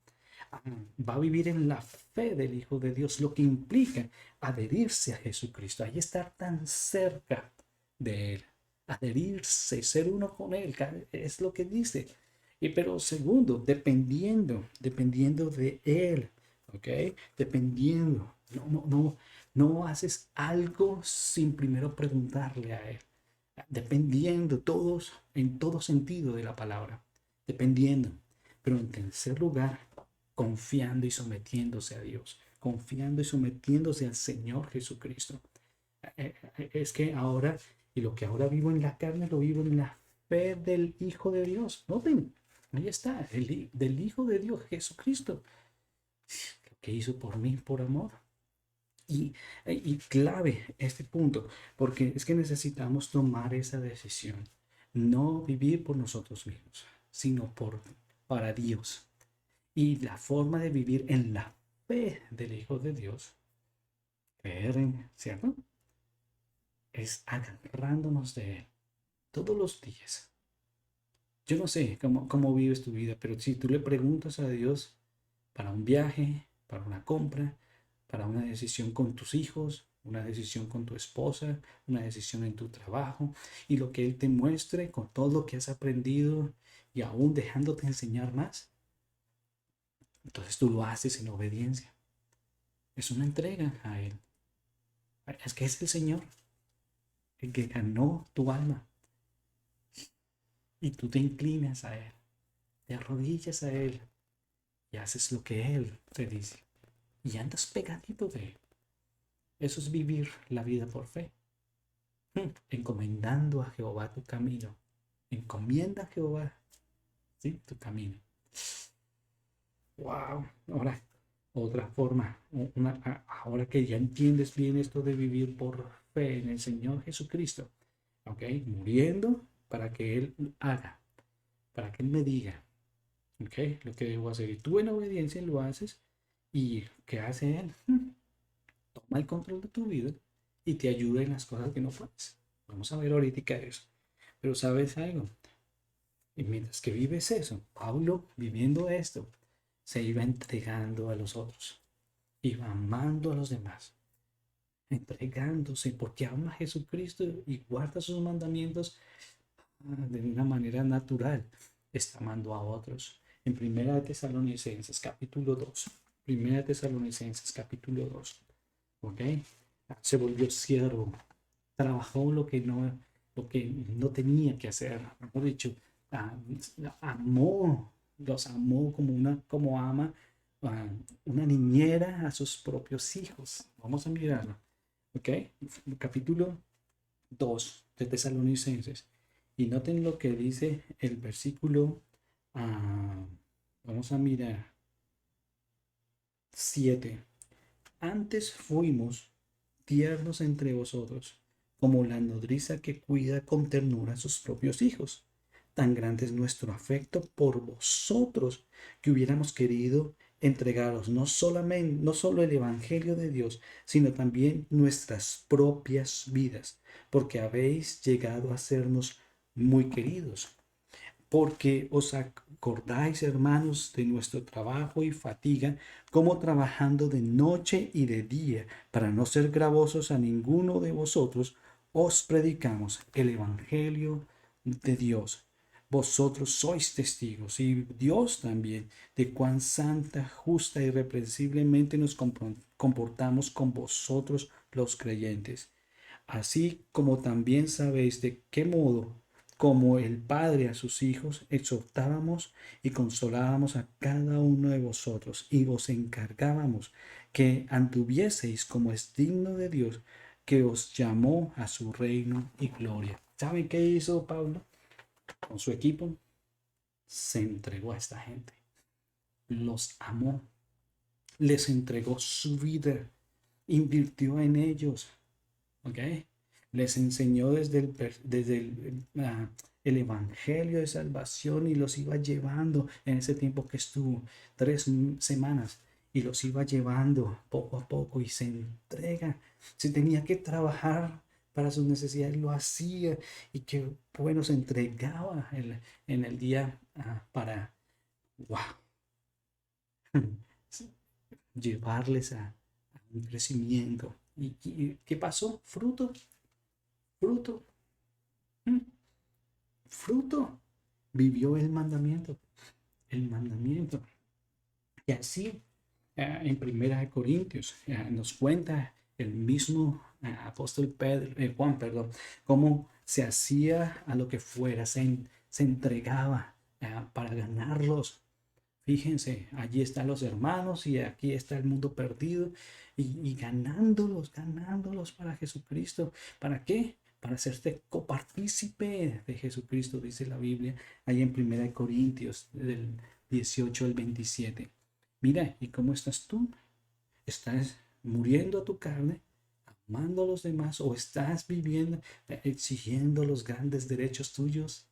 va a vivir en la fe del Hijo de Dios, lo que implica adherirse a Jesucristo, ahí estar tan cerca de Él, adherirse, ser uno con Él, es lo que dice. Pero segundo, dependiendo de Él, ¿ok? Dependiendo, no haces algo sin primero preguntarle a Él, dependiendo todos, en todo sentido de la palabra, dependiendo. Pero en tercer lugar, confiando y sometiéndose a Dios, confiando y sometiéndose al Señor Jesucristo. Es que ahora, y lo que ahora vivo en la carne, lo vivo en la fe del Hijo de Dios. Noten, ahí está, del Hijo de Dios, Jesucristo, lo que hizo por mí, por amor. Y clave este punto, porque es que necesitamos tomar esa decisión, no vivir por nosotros mismos, sino para Dios. Y la forma de vivir en la fe del Hijo de Dios, creer en, ¿cierto? Es agarrándonos de Él todos los días. Yo no sé cómo vives tu vida, pero si tú le preguntas a Dios para un viaje, para una compra, para una decisión con tus hijos, una decisión con tu esposa, una decisión en tu trabajo, y lo que Él te muestre con todo lo que has aprendido y aún dejándote enseñar más, entonces tú lo haces en obediencia. Es una entrega a Él. Es que es el Señor el que ganó tu alma. Y tú te inclinas a Él, te arrodillas a Él y haces lo que Él te dice. Y andas pegadito de Él. Eso es vivir la vida por fe. Encomendando a Jehová tu camino. Encomienda a Jehová, ¿sí?, tu camino. Wow. Ahora, otra forma. Ahora que ya entiendes bien esto de vivir por fe en el Señor Jesucristo. ¿Ok? Muriendo para que Él haga. Para que Él me diga. ¿Ok? Lo que debo hacer. Y tú en obediencia lo haces. ¿Y qué hace Él? Toma el control de tu vida y te ayuda en las cosas que no puedes. Vamos a ver ahorita eso. Pero ¿sabes algo? Y mientras que vives eso, Pablo, viviendo esto, se iba entregando a los otros, iba amando a los demás, entregándose porque ama a Jesucristo y guarda sus mandamientos de una manera natural. Está amando a otros. En Primera de Tesalonicenses, capítulo 2. Primera de Tesalonicenses, capítulo 2. ¿Ok? Se volvió siervo, trabajó lo que no tenía que hacer, mejor dicho, los amó como ama una niñera a sus propios hijos. Vamos a mirarlo, ¿ok? Capítulo 2 de Tesalonicenses. Y noten lo que dice el versículo, vamos a mirar, 7. Antes fuimos tiernos entre vosotros, como la nodriza que cuida con ternura a sus propios hijos. Tan grande es nuestro afecto por vosotros que hubiéramos querido entregaros no solo el Evangelio de Dios, sino también nuestras propias vidas, porque habéis llegado a sernos muy queridos. Porque os acordáis, hermanos, de nuestro trabajo y fatiga, como trabajando de noche y de día, para no ser gravosos a ninguno de vosotros, os predicamos el Evangelio de Dios. Vosotros sois testigos, y Dios también, de cuán santa, justa y irreprensiblemente nos comportamos con vosotros los creyentes. Así como también sabéis de qué modo, como el Padre a sus hijos, exhortábamos y consolábamos a cada uno de vosotros y os encargábamos que anduvieseis como es digno de Dios, que os llamó a su reino y gloria. ¿Saben qué hizo Pablo con su equipo? Se entregó a esta gente, los amó, les entregó su vida, invirtió en ellos, ¿ok? Les enseñó desde el Evangelio de salvación y los iba llevando en ese tiempo que estuvo, 3 semanas, y los iba llevando poco a poco y se entrega. Si tenía que trabajar para sus necesidades, lo hacía y que, bueno, se entregaba en el día para, wow, llevarles a un crecimiento. ¿Y qué pasó? Fruto, fruto, mm, fruto. Vivió el mandamiento, el mandamiento. Y así, en Primera de Corintios, nos cuenta el mismo apóstol Pedro, Juan, perdón, cómo se hacía a lo que fuera, se entregaba para ganarlos. Fíjense, allí están los hermanos y aquí está el mundo perdido y ganándolos para Jesucristo. ¿Para qué? Para hacerte copartícipe de Jesucristo, dice la Biblia, ahí en 1 Corintios, del 18 al 27. Mira, ¿y cómo estás tú? ¿Estás muriendo a tu carne, amando a los demás, o estás viviendo, exigiendo los grandes derechos tuyos?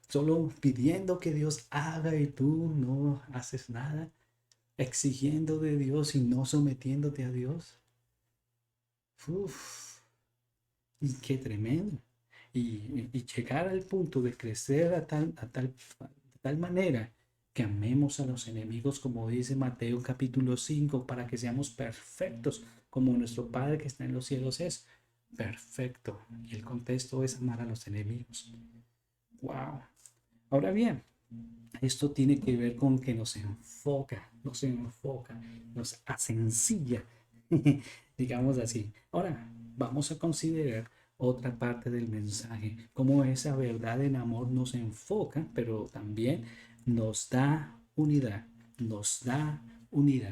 Solo pidiendo que Dios haga y tú no haces nada, exigiendo de Dios y no sometiéndote a Dios. Uf, y qué tremendo. Y llegar al punto de crecer de tal manera que amemos a los enemigos, como dice Mateo capítulo 5, para que seamos perfectos, como nuestro Padre que está en los cielos es perfecto. Y el contexto es amar a los enemigos. Wow. Ahora bien, esto tiene que ver con que nos enfoca, nos asencilla, digamos así. Ahora, vamos a considerar otra parte del mensaje, cómo esa verdad en amor nos enfoca, pero también nos da unidad,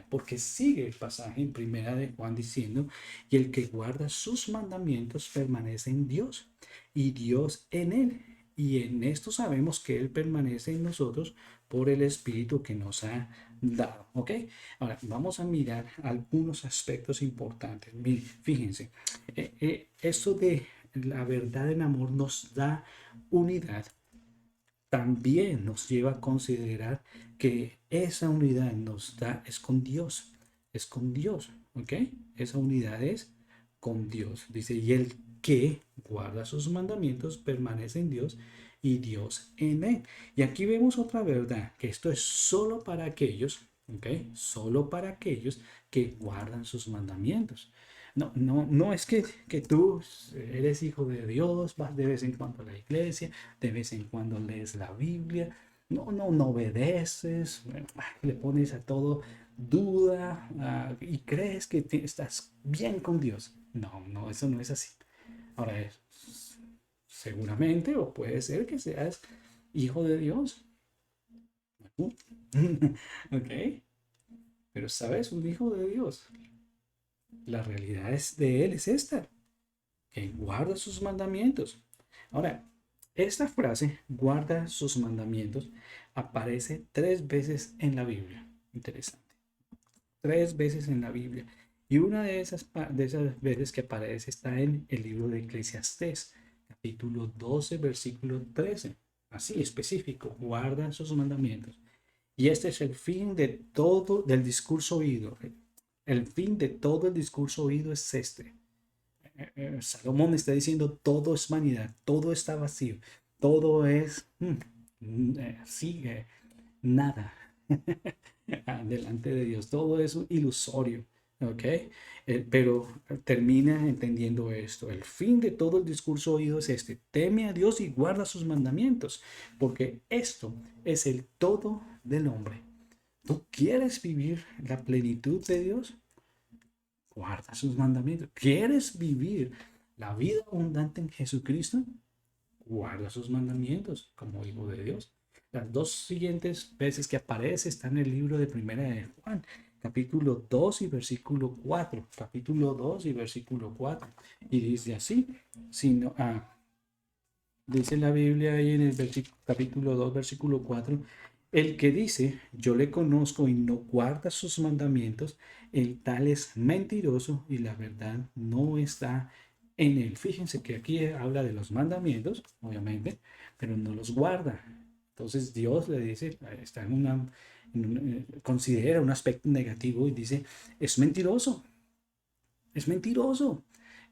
porque sigue el pasaje en Primera de Juan diciendo, y el que guarda sus mandamientos permanece en Dios, y Dios en él. Y en esto sabemos que Él permanece en nosotros por el Espíritu que nos ha dado. ¿Ok? Ahora, vamos a mirar algunos aspectos importantes. Miren, fíjense, esto de la verdad en amor nos da unidad. También nos lleva a considerar que esa unidad nos da, es con Dios. Es con Dios. ¿Ok? Esa unidad es con Dios. Dice, y el que guarda sus mandamientos permanece en Dios y Dios en él. Y aquí vemos otra verdad, que esto es solo para aquellos, ¿ok? Solo para aquellos que guardan sus mandamientos. No es que tú eres hijo de Dios, vas de vez en cuando a la iglesia, de vez en cuando lees la Biblia, no obedeces, bueno, le pones a todo duda y crees que estás bien con Dios. No, eso no es así. Ahora, seguramente, o puede ser que seas hijo de Dios. Ok, pero sabes, un hijo de Dios, la realidad de él es esta, que guarda sus mandamientos. Ahora, esta frase, guarda sus mandamientos, aparece 3 veces en la Biblia. Interesante. 3 veces en la Biblia. Y una de esas veces que aparece está en el libro de Eclesiastés, capítulo 12, versículo 13. Así específico, guarda sus mandamientos. Y este es el fin de todo del discurso oído. El fin de todo el discurso oído es este. Salomón está diciendo, todo es vanidad, todo está vacío, todo es, sigue, nada. Delante de Dios. Todo es ilusorio, ¿ok? Pero termina entendiendo esto. El fin de todo el discurso oído es este. Teme a Dios y guarda sus mandamientos, porque esto es el todo del hombre. ¿Tú quieres vivir la plenitud de Dios? Guarda sus mandamientos. ¿Quieres vivir la vida abundante en Jesucristo? Guarda sus mandamientos como hijo de Dios. Las 2 siguientes veces que aparece está en el libro de Primera de Juan, capítulo 2 y versículo 4. Capítulo 2 y versículo 4. Y dice así, sino, dice la Biblia ahí en el capítulo 2, versículo 4, el que dice, yo le conozco y no guarda sus mandamientos, el tal es mentiroso y la verdad no está en él. Fíjense que aquí habla de los mandamientos, obviamente, pero no los guarda. Entonces Dios le dice, está considera un aspecto negativo y dice, es mentiroso, es mentiroso.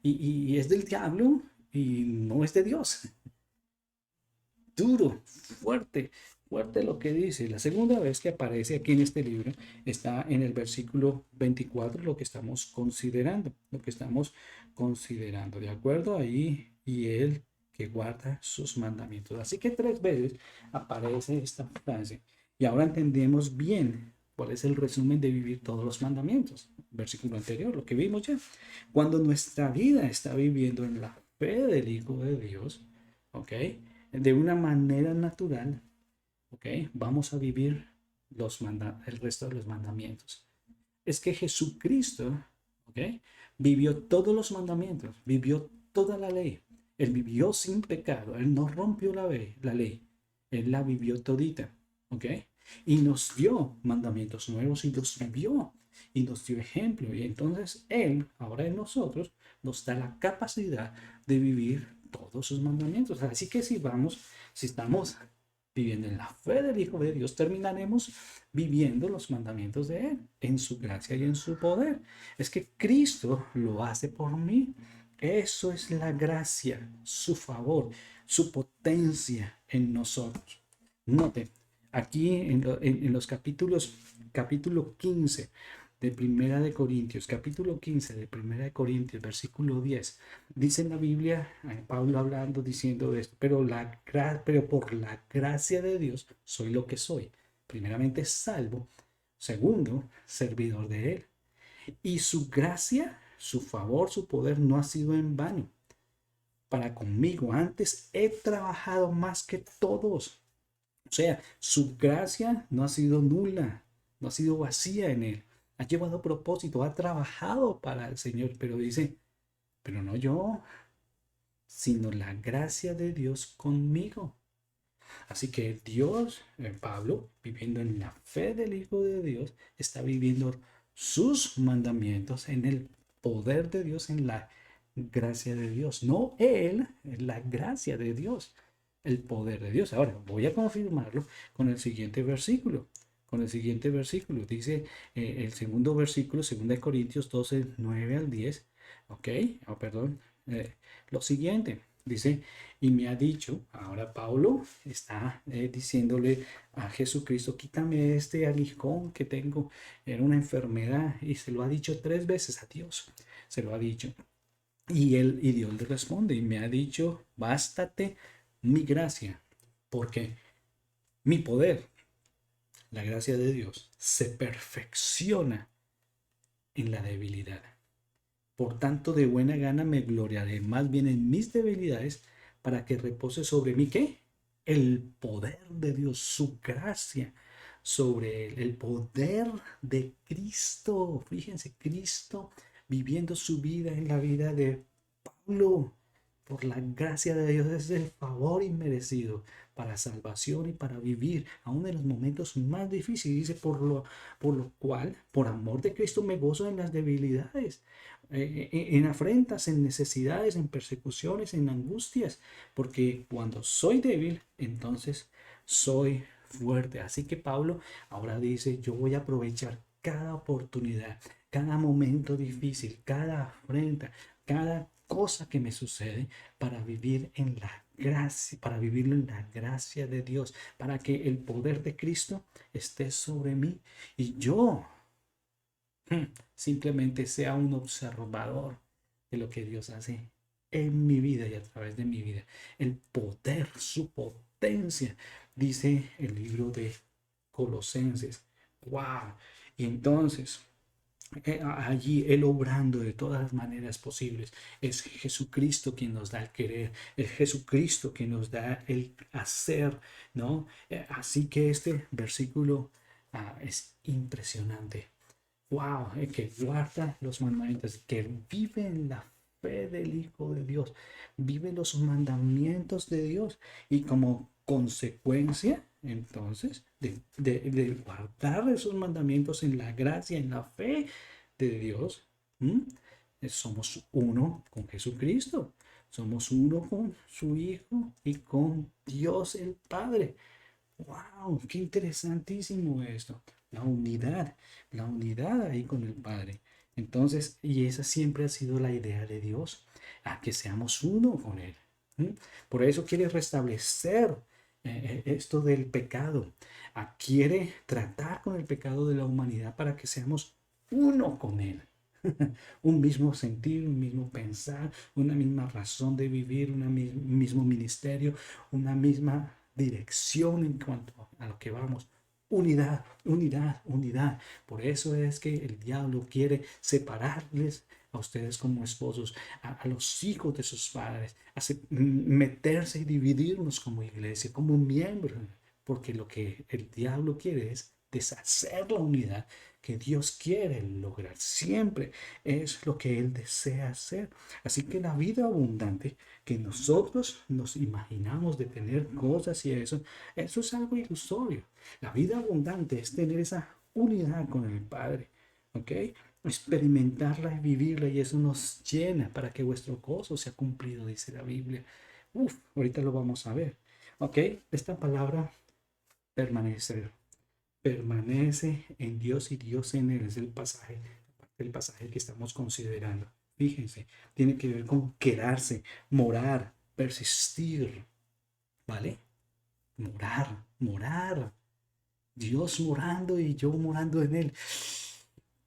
y es del diablo y no es de Dios. Duro, fuerte, fuerte lo que dice. La segunda vez que aparece aquí en este libro está en el versículo 24, lo que estamos considerando, ¿de acuerdo? Ahí, y él que guarda sus mandamientos. Así que 3 veces aparece esta frase. Y ahora entendemos bien cuál es el resumen de vivir todos los mandamientos. Versículo anterior, lo que vimos ya. Cuando nuestra vida está viviendo en la fe del Hijo de Dios, ¿ok? De una manera natural, ¿ok? Vamos a vivir el resto de los mandamientos. Es que Jesucristo, ¿ok? Vivió todos los mandamientos, vivió toda la ley. Él vivió sin pecado, él no rompió la ley, él la vivió todita, ¿ok? Y nos dio mandamientos nuevos y los vivió y nos dio ejemplo. Y entonces él, ahora en nosotros, nos da la capacidad de vivir todos sus mandamientos. Así que si estamos viviendo en la fe del Hijo de Dios, terminaremos viviendo los mandamientos de Él, en su gracia y en su poder. Es que Cristo lo hace por mí. Eso es la gracia, su favor, su potencia en nosotros. Note, aquí en los capítulo 15 de Primera de Corintios, capítulo 15 de Primera de Corintios, versículo 10, dice en la Biblia, Pablo hablando, diciendo esto, pero por la gracia de Dios soy lo que soy. Primeramente, salvo. Segundo, servidor de Él. Y su gracia, su favor, su poder no ha sido en vano para conmigo. Antes he trabajado más que todos. O sea, su gracia no ha sido nula, no ha sido vacía en Él. Ha llevado propósito, ha trabajado para el Señor, pero dice, pero no yo, sino la gracia de Dios conmigo. Así que Dios, Pablo, viviendo en la fe del Hijo de Dios, está viviendo sus mandamientos en el poder de Dios, en la gracia de Dios. No él, en la gracia de Dios, el poder de Dios. Ahora voy a confirmarlo con el siguiente versículo. Con el siguiente versículo, dice el segundo versículo, 2 Corintios 12, 9 al 10. Ok, perdón, lo siguiente. Dice, y me ha dicho, ahora Pablo está diciéndole a Jesucristo, quítame este aguijón que tengo, era una enfermedad, y se lo ha dicho 3 veces a Dios, se lo ha dicho. Y Dios le responde, y me ha dicho, bástate mi gracia, porque mi poder, la gracia de Dios, se perfecciona en la debilidad. Por tanto, de buena gana me gloriaré más bien en mis debilidades para que repose sobre mí, ¿qué? El poder de Dios, su gracia sobre él, el poder de Cristo. Fíjense, Cristo viviendo su vida en la vida de Pablo. Por la gracia de Dios es el favor inmerecido para salvación y para vivir aún en los momentos más difíciles. Dice, por lo cual, por amor de Cristo me gozo en las debilidades, en afrentas, en necesidades, en persecuciones, en angustias, porque cuando soy débil, entonces soy fuerte. Así que Pablo ahora dice, yo voy a aprovechar cada oportunidad, cada momento difícil, cada afrenta, cada cosa que me sucede para vivir en la gracia, para vivirlo en la gracia de Dios, para que el poder de Cristo esté sobre mí y yo simplemente sea un observador de lo que Dios hace en mi vida y a través de mi vida. El poder, su potencia, dice el libro de Colosenses. ¡Wow! Y entonces, allí Él obrando de todas las maneras posibles. Es Jesucristo quien nos da el querer, es Jesucristo quien nos da el hacer, ¿no? Así que este versículo es impresionante. Wow, que guarda los mandamientos, que vive en la fe del Hijo de Dios, vive los mandamientos de Dios y como consecuencia, entonces, de guardar esos mandamientos en la gracia, en la fe de Dios, somos uno con Jesucristo, somos uno con su Hijo y con Dios el Padre. ¡Wow! ¡Qué interesantísimo esto! La unidad ahí con el Padre. Entonces, y esa siempre ha sido la idea de Dios. a que seamos uno con Él. Por eso quiere restablecer esto del pecado. Quiere tratar con el pecado de la humanidad para que seamos uno con Él. Un mismo sentir, un mismo pensar, una misma razón de vivir, un mismo ministerio, una misma dirección en cuanto a lo que vamos. Unidad, unidad, unidad. Por eso es que el diablo quiere separarles a ustedes como esposos, a los hijos de sus padres, meterse y dividirnos como iglesia, como miembros, porque lo que el diablo quiere es deshacer la unidad que Dios quiere lograr. Siempre es lo que Él desea hacer. Así que la vida abundante que nosotros nos imaginamos de tener cosas y eso es algo ilusorio. La vida abundante es tener esa unidad con el Padre, ¿ok? Experimentarla y vivirla, y eso nos llena para que vuestro gozo sea cumplido, dice la Biblia. Ahorita lo vamos a ver, ¿ok? Esta palabra permanecer, permanece en Dios y Dios en él, es el pasaje que estamos considerando. Fíjense, tiene que ver con quedarse, morar, persistir, ¿vale? Morar. Dios morando y yo morando en él.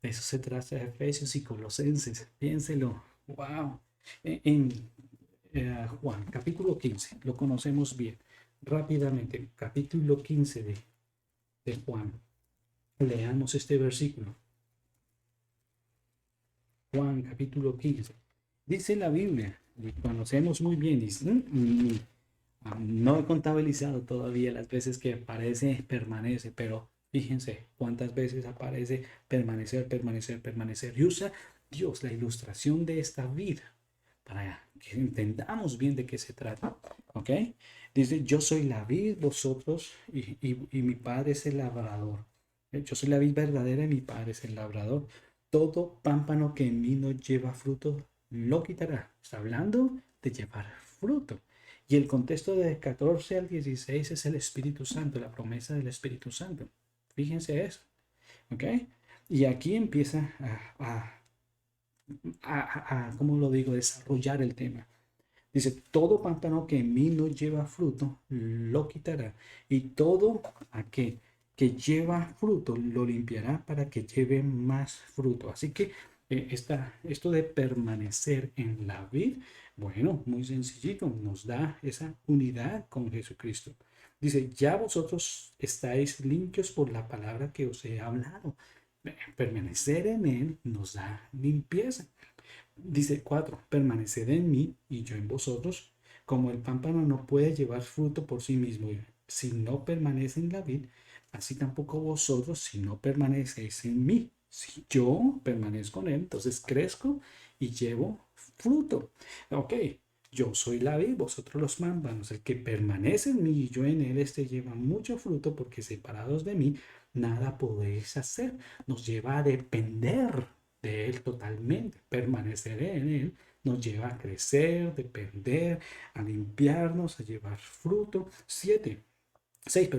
Eso se trata de Efesios y Colosenses. Piénselo. Wow. En Juan, capítulo 15, lo conocemos bien. Rápidamente, capítulo 15 de Juan. Leamos este versículo. Juan, capítulo 15. Dice la Biblia, lo conocemos muy bien. No he contabilizado todavía las veces que aparece permanece, pero fíjense cuántas veces aparece permanecer, permanecer, permanecer. Y usa Dios la ilustración de esta vida para que entendamos bien de qué se trata. ¿Ok? Dice, yo soy la vid, vosotros, y mi Padre es el labrador. Yo soy la vid verdadera y mi Padre es el labrador. Todo pámpano que en mí no lleva fruto, lo quitará. Está hablando de llevar fruto. Y el contexto de 14 al 16 es el Espíritu Santo, la promesa del Espíritu Santo. Fíjense eso. ¿Ok? Y aquí empieza ¿cómo lo digo? Desarrollar el tema. Dice, todo pámpano que en mí no lleva fruto, lo quitará. Y todo aquel que lleva fruto, lo limpiará para que lleve más fruto. Así que esto de permanecer en la vid, bueno, muy sencillito, nos da esa unidad con Jesucristo. Dice, ya vosotros estáis limpios por la palabra que os he hablado. Permanecer en él nos da limpieza. Dice 4, permaneced en mí y yo en vosotros, como el pámpano no puede llevar fruto por sí mismo si no permanece en la vid, así tampoco vosotros si no permanecéis en mí. Si yo permanezco en él, entonces crezco y llevo fruto. Ok, yo soy la vid, vosotros los pámpanos. El que permanece en mí y yo en él, este lleva mucho fruto, porque separados de mí nada podéis hacer. Nos lleva a depender de él totalmente. Permanecer en él nos lleva a crecer, depender, a limpiarnos, a llevar fruto. 6,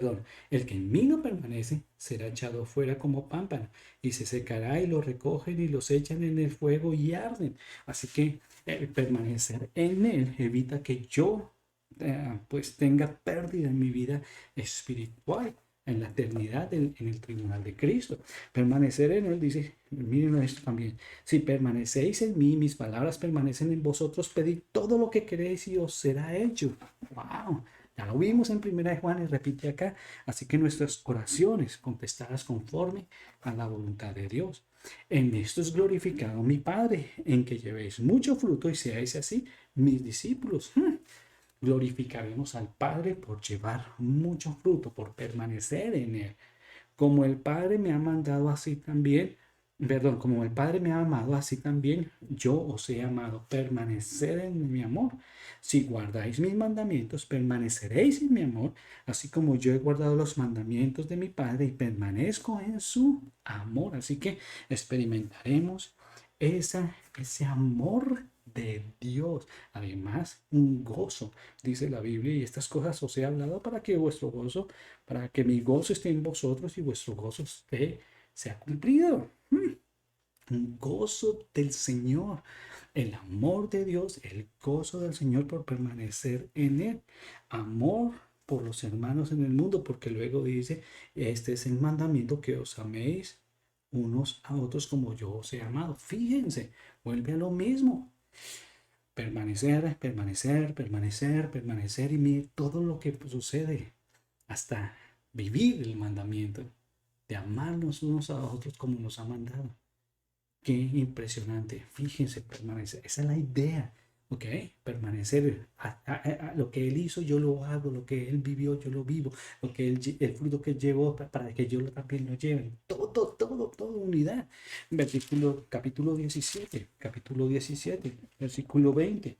el que en mí no permanece será echado fuera como pámpano y se secará, y lo recogen y los echan en el fuego y arden. Así que permanecer en él evita que yo pues tenga pérdida en mi vida espiritual, en la eternidad, en el tribunal de Cristo. Permanecer en él, dice, miren esto también, si permanecéis en mí, mis palabras permanecen en vosotros, pedid todo lo que queréis y os será hecho. ¡Wow! Ya lo vimos en 1 Juan y repite acá. Así que nuestras oraciones contestadas conforme a la voluntad de Dios. En esto es glorificado mi Padre, en que llevéis mucho fruto y seáis así mis discípulos. Glorificaremos al Padre por llevar mucho fruto, por permanecer en él. Como el Padre me ha mandado, así también, como el Padre me ha amado, así también yo os he amado. Permanecer en mi amor. Si guardáis mis mandamientos, permaneceréis en mi amor, así como yo he guardado los mandamientos de mi Padre y permanezco en su amor. Así que experimentaremos ese amor de Dios. Además, un gozo, dice la Biblia, y estas cosas os he hablado para que vuestro gozo, para que mi gozo esté en vosotros y vuestro gozo sea cumplido. Un gozo del Señor. el amor de Dios, el gozo del Señor por permanecer en Él, amor por los hermanos en el mundo, porque luego dice, este es el mandamiento, que os améis unos a otros como yo os he amado. Fíjense, vuelve a lo mismo. Permanecer, permanecer, permanecer, permanecer, y mire todo lo que sucede hasta vivir el mandamiento de amarnos unos a otros como nos ha mandado. Qué impresionante. Fíjense, permanecer. Esa es la idea. ¿Ok? Permanecer. Lo que Él hizo, yo lo hago. Lo que Él vivió, yo lo vivo. Lo que el fruto que llevó, para que yo también lo lleve. Todo unidad. Capítulo 17, versículo 20.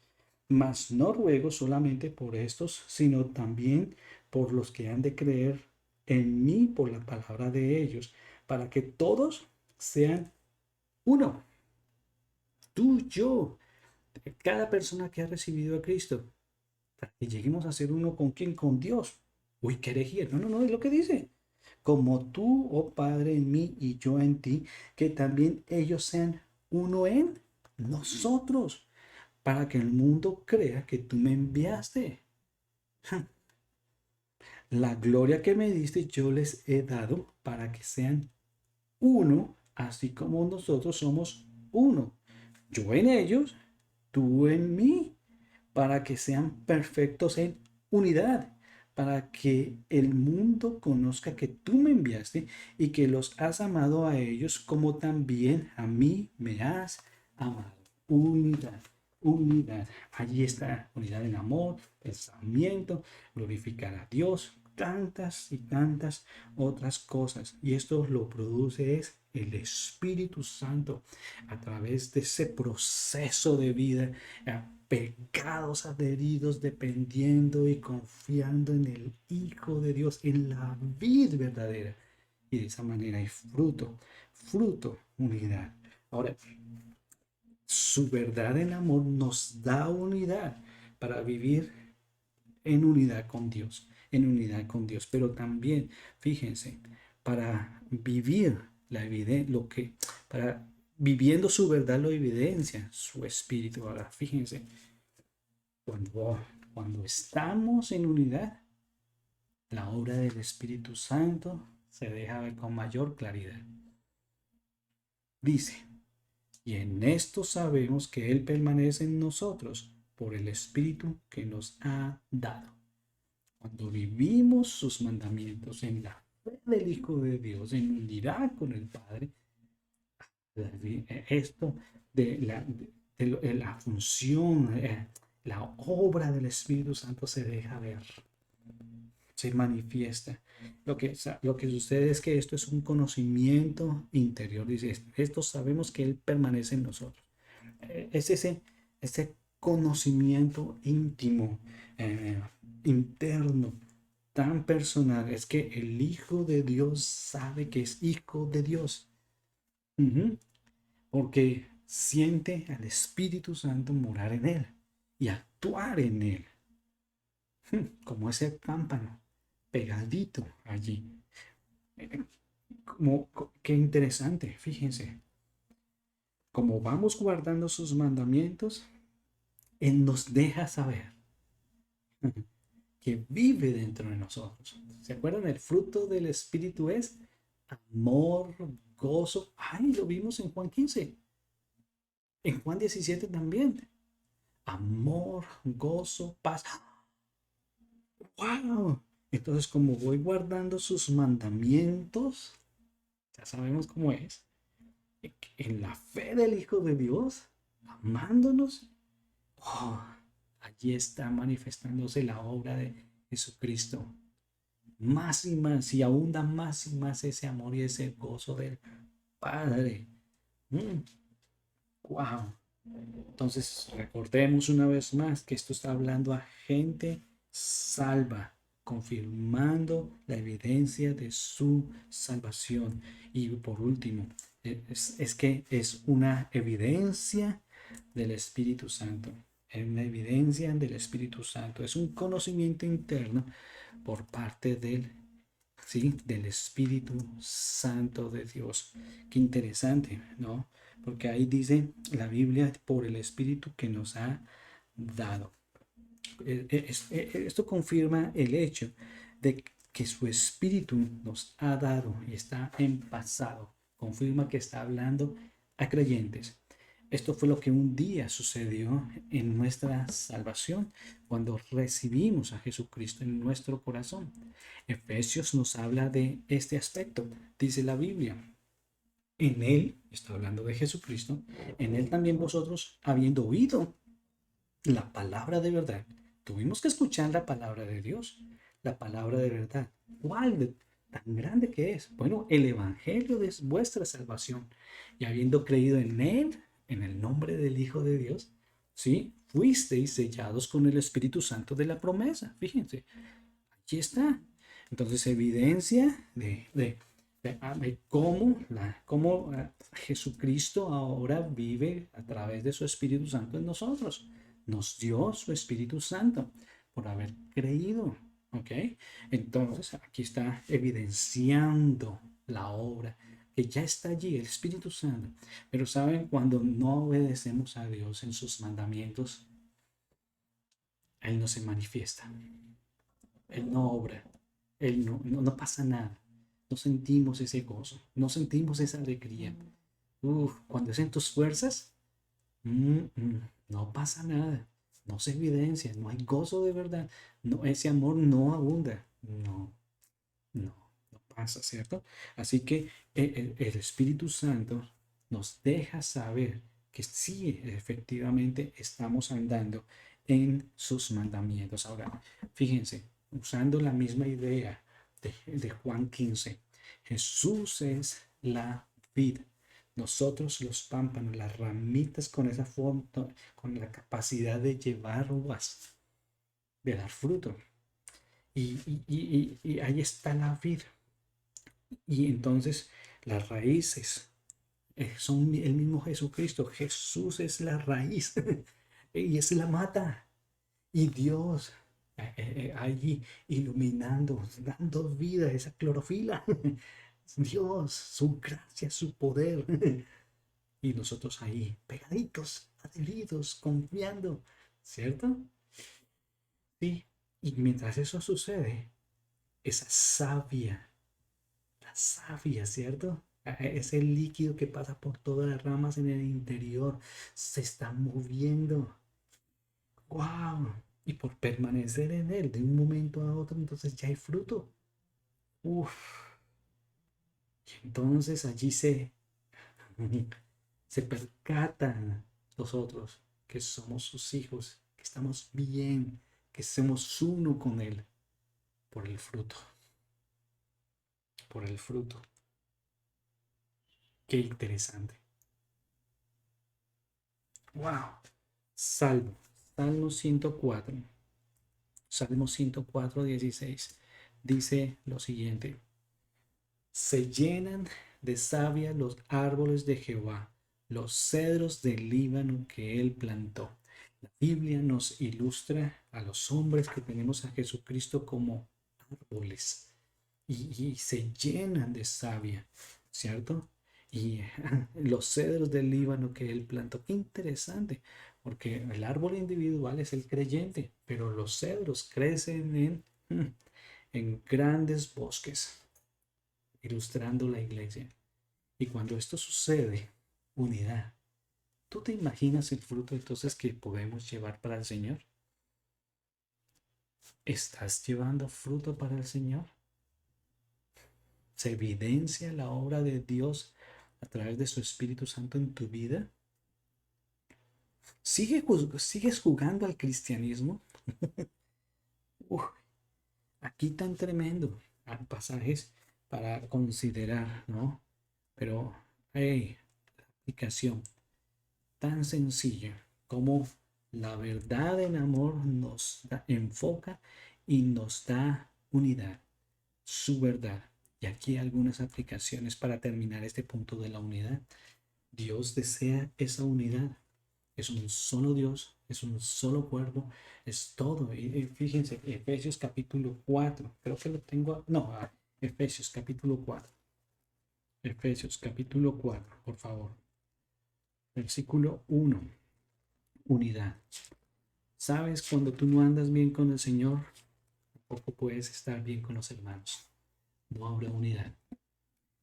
Mas no ruego solamente por estos, sino también por los que han de creer en mí por la palabra de ellos, para que todos sean uno, tú, yo, cada persona que ha recibido a Cristo, para que lleguemos a ser uno. ¿Con quién? Con Dios. Uy, qué herejía. No, es lo que dice. Como tú, oh Padre, en mí y yo en ti, que también ellos sean uno en nosotros, para que el mundo crea que tú me enviaste. La gloria que me diste yo les he dado para que sean uno, así como nosotros somos uno. Yo en ellos, tú en mí, para que sean perfectos en unidad, para que el mundo conozca que tú me enviaste y que los has amado a ellos como también a mí me has amado. Unidad, unidad. Allí está, unidad en amor, pensamiento, glorificar a Dios, tantas y tantas otras cosas. Y esto lo produce es el Espíritu Santo a través de ese proceso de vida, pecados adheridos, dependiendo y confiando en el Hijo de Dios, en la vid verdadera. Y de esa manera hay fruto, unidad. Ahora, su verdad en amor nos da unidad para vivir en unidad con Dios, pero también, fíjense, para vivir la evidencia, para viviendo su verdad lo evidencia su espíritu. Ahora, fíjense, cuando estamos en unidad, la obra del Espíritu Santo se deja ver con mayor claridad. Dice, y en esto sabemos que Él permanece en nosotros por el Espíritu que nos ha dado. Cuando vivimos sus mandamientos en la fe del Hijo de Dios, en unidad con el Padre, esto de la función, la obra del Espíritu Santo se deja ver, se manifiesta. Lo que sucede es que esto es un conocimiento interior. Dice, esto sabemos que Él permanece en nosotros. Es ese conocimiento íntimo, interno, tan personal. Es que el Hijo de Dios sabe que es Hijo de Dios. Porque siente al Espíritu Santo morar en él y actuar en él. Como ese pámpano pegadito allí. Qué interesante, fíjense. Como vamos guardando sus mandamientos, Él nos deja saber que vive dentro de nosotros. ¿Se acuerdan? El fruto del Espíritu es amor, gozo. Ay, lo vimos en Juan 15. En Juan 17 también. Amor, gozo, paz. ¡Wow! Entonces, como voy guardando sus mandamientos, ya sabemos cómo es. En la fe del Hijo de Dios, amándonos, allí está manifestándose la obra de Jesucristo. Más y más, y abunda más y más ese amor y ese gozo del Padre. ¡Wow! Entonces, recordemos una vez más que esto está hablando a gente salva, confirmando la evidencia de su salvación. Y por último, es que es una evidencia del Espíritu Santo. Es una evidencia del Espíritu Santo. Es un conocimiento interno por parte del Espíritu Santo de Dios. Qué interesante, ¿no? porque ahí dice la Biblia, por el Espíritu que nos ha dado. Esto confirma el hecho de que su Espíritu nos ha dado y está en pasado. Confirma que está hablando a creyentes. Esto fue lo que un día sucedió en nuestra salvación, cuando recibimos a Jesucristo en nuestro corazón. Efesios nos habla de este aspecto. Dice la Biblia, en Él, está hablando de Jesucristo, en Él también vosotros, habiendo oído la palabra de verdad, tuvimos que escuchar la palabra de Dios, la palabra de verdad. ¿Cuál? Tan grande que es. Bueno, el Evangelio de vuestra salvación. Y habiendo creído en Él, en el nombre del Hijo de Dios, ¿sí? Fuisteis sellados con el Espíritu Santo de la promesa. Fíjense, aquí está. Entonces, evidencia de cómo Jesucristo ahora vive a través de su Espíritu Santo en nosotros. Nos dio su Espíritu Santo por haber creído. ¿Ok? Entonces, aquí está evidenciando la obra que ya está allí, el Espíritu Santo. Pero saben, cuando no obedecemos a Dios en sus mandamientos, Él no se manifiesta. Él no obra. Él no pasa nada. No sentimos ese gozo. No sentimos esa alegría. Cuando es en tus fuerzas, no pasa nada. No se evidencia. No hay gozo de verdad. No, ese amor no abunda. No pasa, ¿cierto? Así que el Espíritu Santo nos deja saber que sí, efectivamente estamos andando en sus mandamientos. Ahora, fíjense, usando la misma idea de Juan 15, Jesús es la vid, nosotros los pámpanos, las ramitas con esa forma, con la capacidad de llevar uvas, de dar fruto. Y ahí está la vid. Y entonces las raíces son el mismo Jesucristo. Jesús es la raíz y es la mata. Y Dios allí iluminando, dando vida a esa clorofila. Dios, su gracia, su poder. Y nosotros ahí, pegaditos, adheridos, confiando, ¿cierto? Sí. Y mientras eso sucede, esa savia, la savia, ¿cierto? Ese líquido que pasa por todas las ramas en el interior se está moviendo. ¡Wow! Y por permanecer en él de un momento a otro, entonces ya hay fruto. ¡Uf! Y entonces allí se percatan los otros que somos sus hijos, que estamos bien, que somos uno con él por el fruto. Por el fruto. Qué interesante. ¡Wow! Salmo 104. Salmo 104, 16. Dice lo siguiente. Se llenan de savia los árboles de Jehová, los cedros del Líbano que él plantó. La Biblia nos ilustra a los hombres que tenemos a Jesucristo como árboles y se llenan de savia, ¿cierto? Y los cedros del Líbano que él plantó. Qué interesante, porque el árbol individual es el creyente, pero los cedros crecen en grandes bosques, ilustrando la iglesia. Y cuando esto sucede, unidad. ¿Tú te imaginas el fruto entonces que podemos llevar para el Señor? ¿Estás llevando fruto para el Señor? ¿Se evidencia la obra de Dios a través de su Espíritu Santo en tu vida? ¿Sigues jugando al cristianismo? Aquí tan tremendo. Hay pasajes para considerar, ¿no? Pero, hey, la aplicación tan sencilla como la verdad en amor nos enfoca y nos da unidad, su verdad. Y aquí algunas aplicaciones para terminar este punto de la unidad. Dios desea esa unidad. Es un solo Dios, es un solo cuerpo, es todo. Y fíjense, Efesios capítulo 4, creo que lo tengo, no, Efesios capítulo 4. Efesios capítulo 4, por favor. Versículo 1. Unidad. ¿Sabes? Cuando tú no andas bien con el Señor, tampoco puedes estar bien con los hermanos. No habrá unidad.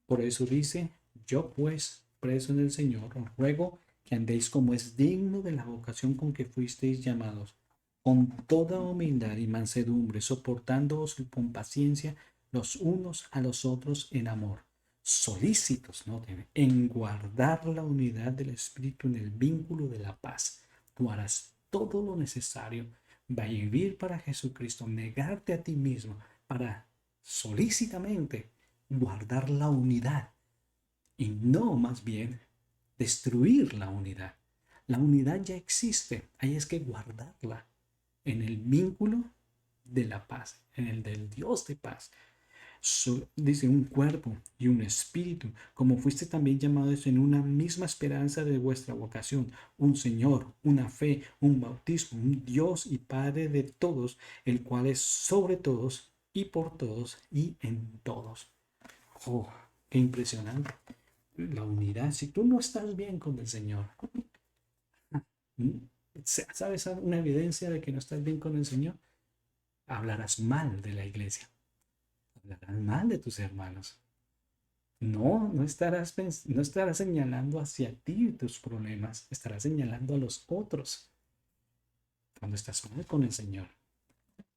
Por eso dice, yo pues, preso en el Señor, os ruego que andéis como es digno de la vocación con que fuisteis llamados, con toda humildad y mansedumbre, soportándoos con paciencia los unos a los otros en amor, solícitos, ¿no?, en guardar la unidad del Espíritu en el vínculo de la paz. Tú harás todo lo necesario, va a vivir para Jesucristo, negarte a ti mismo para solícitamente guardar la unidad y no más bien destruir la unidad. La unidad ya existe, ahí es que guardarla en el vínculo de la paz, en el del Dios de paz. Dice un cuerpo y un espíritu, como fuiste también llamados en una misma esperanza de vuestra vocación, un Señor, una fe, un bautismo, un Dios y Padre de todos, el cual es sobre todos y por todos y en todos. Oh, qué impresionante. La unidad. Si tú no estás bien con el Señor, ¿sabes una evidencia de que no estás bien con el Señor? Hablarás mal de la iglesia. Hablarás mal de tus hermanos. No estarás señalando hacia ti tus problemas. Estarás señalando a los otros. Cuando estás mal con el Señor.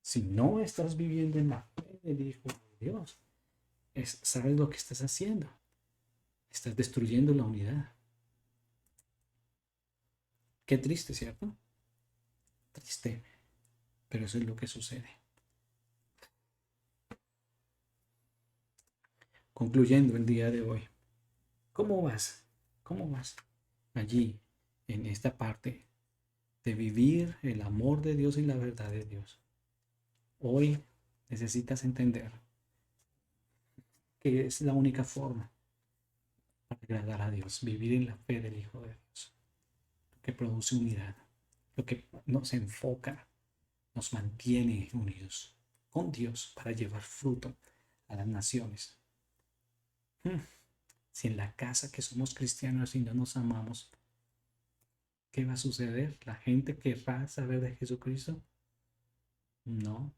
Si no estás viviendo en la fe del Hijo de Dios, ¿sabes lo que estás haciendo? Estás destruyendo la unidad. Qué triste, ¿cierto? Triste, pero eso es lo que sucede. Concluyendo el día de hoy, ¿cómo vas? ¿Cómo vas allí, en esta parte de vivir el amor de Dios y la verdad de Dios? Hoy necesitas entender que es la única forma para agradar a Dios, vivir en la fe del Hijo de Dios, que produce unidad, lo que nos enfoca, nos mantiene unidos con Dios para llevar fruto a las naciones. Si en la casa que somos cristianos y no nos amamos, ¿qué va a suceder? ¿La gente querrá saber de Jesucristo? No.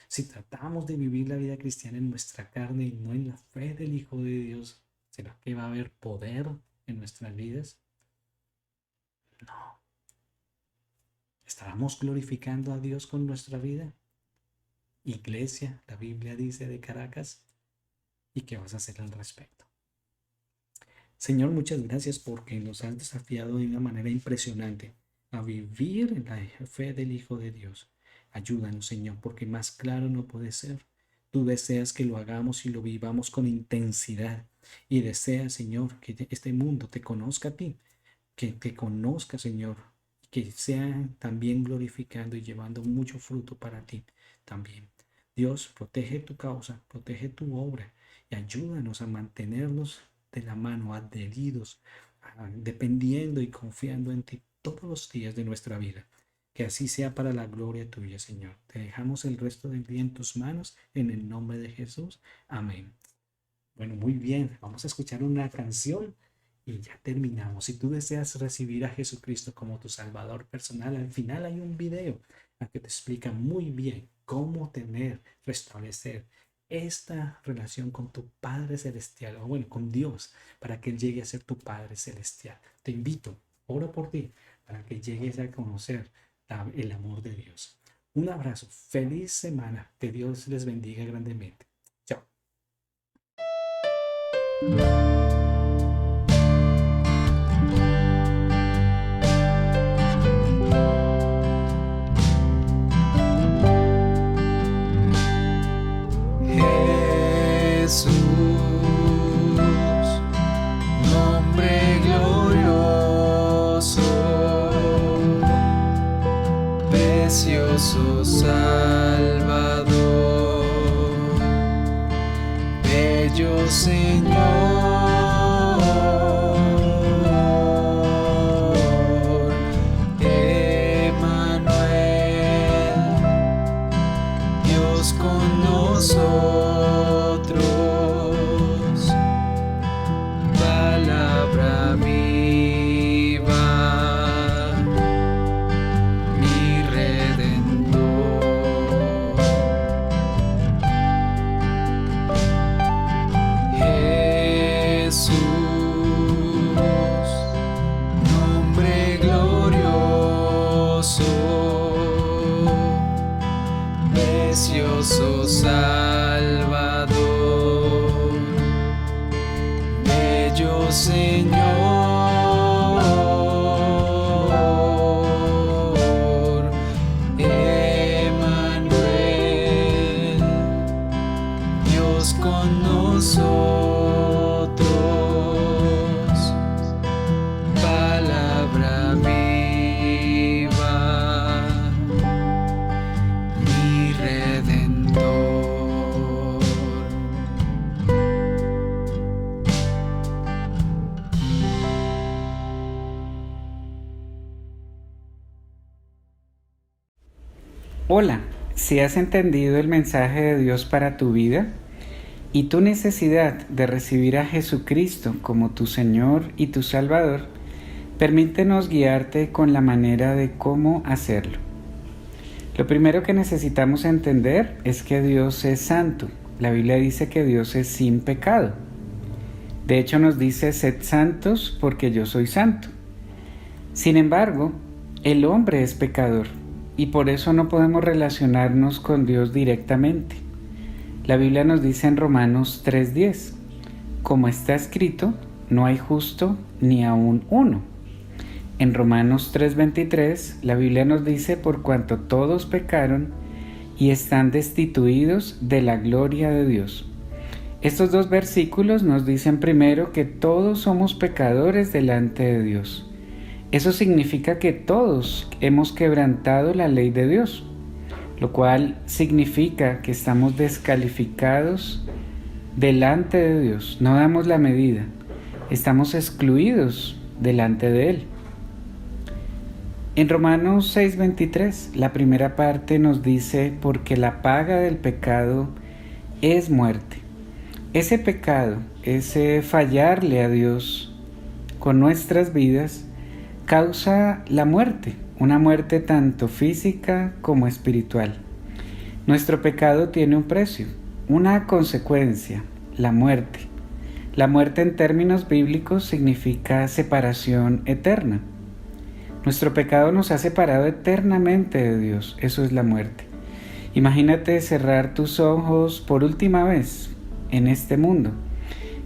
Si tratamos de vivir la vida cristiana en nuestra carne y no en la fe del Hijo de Dios, ¿será que va a haber poder en nuestras vidas? No. ¿Estaremos glorificando a Dios con nuestra vida? Iglesia, la Biblia dice de Caracas. ¿Y qué vas a hacer al respecto? Señor, muchas gracias porque nos has desafiado de una manera impresionante a vivir en la fe del Hijo de Dios. Ayúdanos, Señor, porque más claro no puede ser. Tú deseas que lo hagamos y lo vivamos con intensidad. Y deseas, Señor, que este mundo te conozca a ti, que te conozca, Señor, que sea también glorificando y llevando mucho fruto para ti también. Dios, protege tu causa, protege tu obra y ayúdanos a mantenernos de la mano, adheridos, dependiendo y confiando en ti todos los días de nuestra vida. Que así sea para la gloria tuya, Señor. Te dejamos el resto del día en tus manos, en el nombre de Jesús. Amén. Bueno, muy bien. Vamos a escuchar una canción y ya terminamos. Si tú deseas recibir a Jesucristo como tu Salvador personal, al final hay un video que te explica muy bien cómo restablecer esta relación con tu Padre Celestial, o bueno, con Dios, para que Él llegue a ser tu Padre Celestial. Te invito, oro por ti, para que llegues a conocer el amor de Dios. Un abrazo, feliz semana, que Dios les bendiga grandemente. Chao. Jesús, nombre glorioso, precioso Salvador, bello Señor, Emmanuel, Dios con nosotros, palabra viva. precioso Salvador, bello Señor, Emmanuel, Dios con nosotros, palabra viva, mi Redentor. Hola, si has entendido el mensaje de Dios para tu vida y tu necesidad de recibir a Jesucristo como tu Señor y tu Salvador, permítenos guiarte con la manera de cómo hacerlo. Lo primero que necesitamos entender es que Dios es santo. La Biblia dice que Dios es sin pecado. De hecho nos dice, sed santos porque yo soy santo. Sin embargo, el hombre es pecador y por eso no podemos relacionarnos con Dios directamente. La Biblia nos dice en Romanos 3:10, como está escrito, no hay justo ni aun uno. En Romanos 3:23, la Biblia nos dice, por cuanto todos pecaron y están destituidos de la gloria de Dios. Estos dos versículos nos dicen primero que todos somos pecadores delante de Dios. Eso significa que todos hemos quebrantado la ley de Dios, lo cual significa que estamos descalificados delante de Dios. No damos la medida, estamos excluidos delante de Él. En Romanos 6:23, la primera parte nos dice, porque la paga del pecado es muerte. Ese pecado, ese fallarle a Dios con nuestras vidas, causa la muerte, una muerte tanto física como espiritual. Nuestro pecado tiene un precio, una consecuencia, la muerte. La muerte en términos bíblicos significa separación eterna. Nuestro pecado nos ha separado eternamente de Dios, eso es la muerte. Imagínate cerrar tus ojos por última vez en este mundo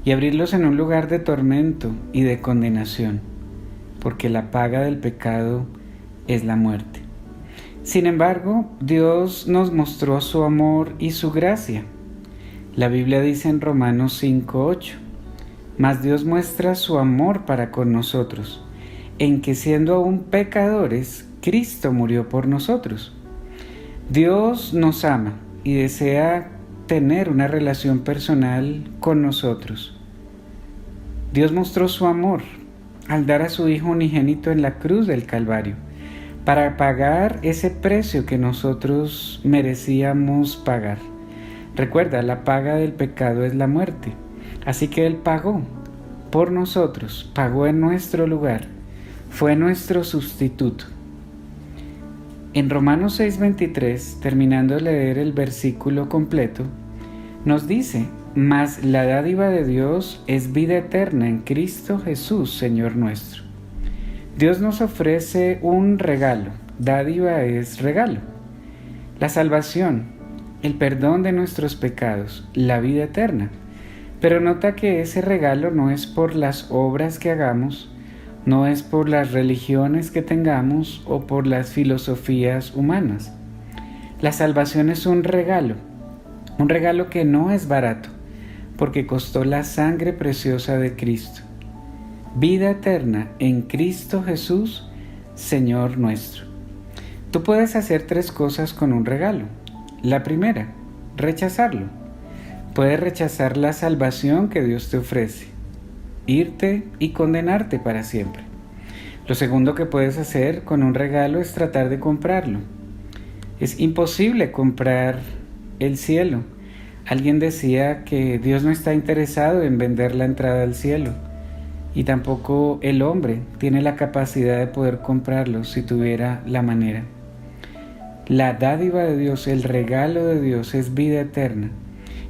y abrirlos en un lugar de tormento y de condenación, porque la paga del pecado es la muerte. Sin embargo, Dios nos mostró su amor y su gracia. La Biblia dice en Romanos 5:8, mas Dios muestra su amor para con nosotros, en que siendo aún pecadores, Cristo murió por nosotros. Dios nos ama y desea tener una relación personal con nosotros. Dios mostró su amor al dar a su Hijo unigénito en la cruz del Calvario, para pagar ese precio que nosotros merecíamos pagar. Recuerda, la paga del pecado es la muerte, así que Él pagó por nosotros, pagó en nuestro lugar, fue nuestro sustituto. En Romanos 6:23, terminando de leer el versículo completo, nos dice, mas la dádiva de Dios es vida eterna en Cristo Jesús, Señor nuestro. Dios nos ofrece un regalo, dádiva es regalo, la salvación, el perdón de nuestros pecados, la vida eterna. Pero nota que ese regalo no es por las obras que hagamos, no es por las religiones que tengamos o por las filosofías humanas. La salvación es un regalo que no es barato, porque costó la sangre preciosa de Cristo. Vida eterna en Cristo Jesús, Señor nuestro. Tú puedes hacer 3 cosas con un regalo. La primera, rechazarlo. Puedes rechazar la salvación que Dios te ofrece, irte y condenarte para siempre. Lo segundo que puedes hacer con un regalo es tratar de comprarlo. Es imposible comprar el cielo. Alguien decía que Dios no está interesado en vender la entrada al cielo, y tampoco el hombre tiene la capacidad de poder comprarlo si tuviera la manera. La dádiva de Dios, el regalo de Dios es vida eterna.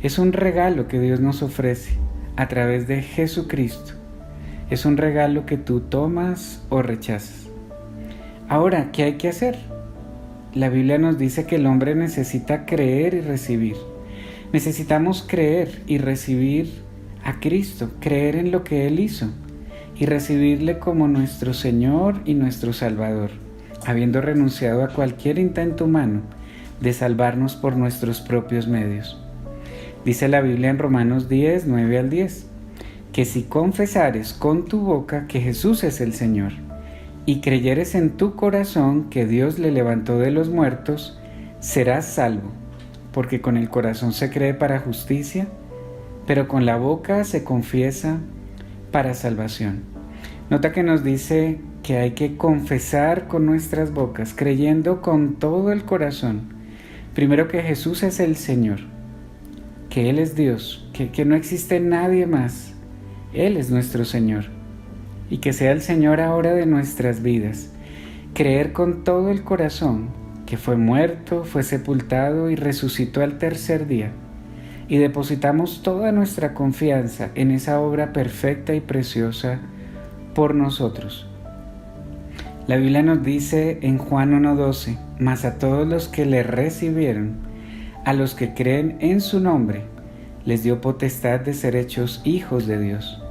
Es un regalo que Dios nos ofrece a través de Jesucristo. Es un regalo que tú tomas o rechazas. Ahora, ¿qué hay que hacer? la Biblia nos dice que el hombre necesita creer y recibir. Necesitamos creer y recibir a Cristo, creer en lo que Él hizo y recibirle como nuestro Señor y nuestro Salvador, habiendo renunciado a cualquier intento humano de salvarnos por nuestros propios medios. Dice la Biblia en Romanos 10, 9 al 10, que si confesares con tu boca que Jesús es el Señor, y creyeres en tu corazón que Dios le levantó de los muertos, serás salvo, porque con el corazón se cree para justicia, pero con la boca se confiesa para salvación. Nota que nos dice que hay que confesar con nuestras bocas, creyendo con todo el corazón, primero que Jesús es el Señor, que Él es Dios, que no existe nadie más, Él es nuestro Señor. Y que sea el Señor ahora de nuestras vidas. Creer con todo el corazón que fue muerto, fue sepultado y resucitó al tercer día. Y depositamos toda nuestra confianza en esa obra perfecta y preciosa por nosotros. La Biblia nos dice en Juan 1:12, mas a todos los que le recibieron, a los que creen en su nombre, les dio potestad de ser hechos hijos de Dios.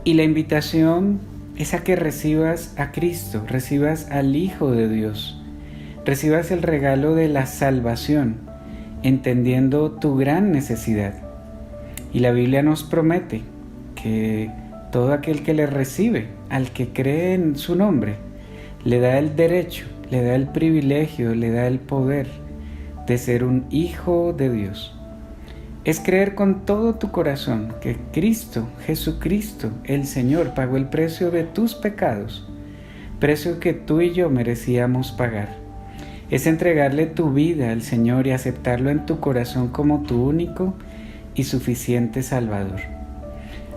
Y la invitación es a que recibas a Cristo, recibas al Hijo de Dios, recibas el regalo de la salvación, entendiendo tu gran necesidad. Y la Biblia nos promete que todo aquel que le recibe, al que cree en su nombre, le da el derecho, le da el privilegio, le da el poder de ser un hijo de Dios. Es creer con todo tu corazón que Cristo, Jesucristo, el Señor, pagó el precio de tus pecados, precio que tú y yo merecíamos pagar. Es entregarle tu vida al Señor y aceptarlo en tu corazón como tu único y suficiente Salvador.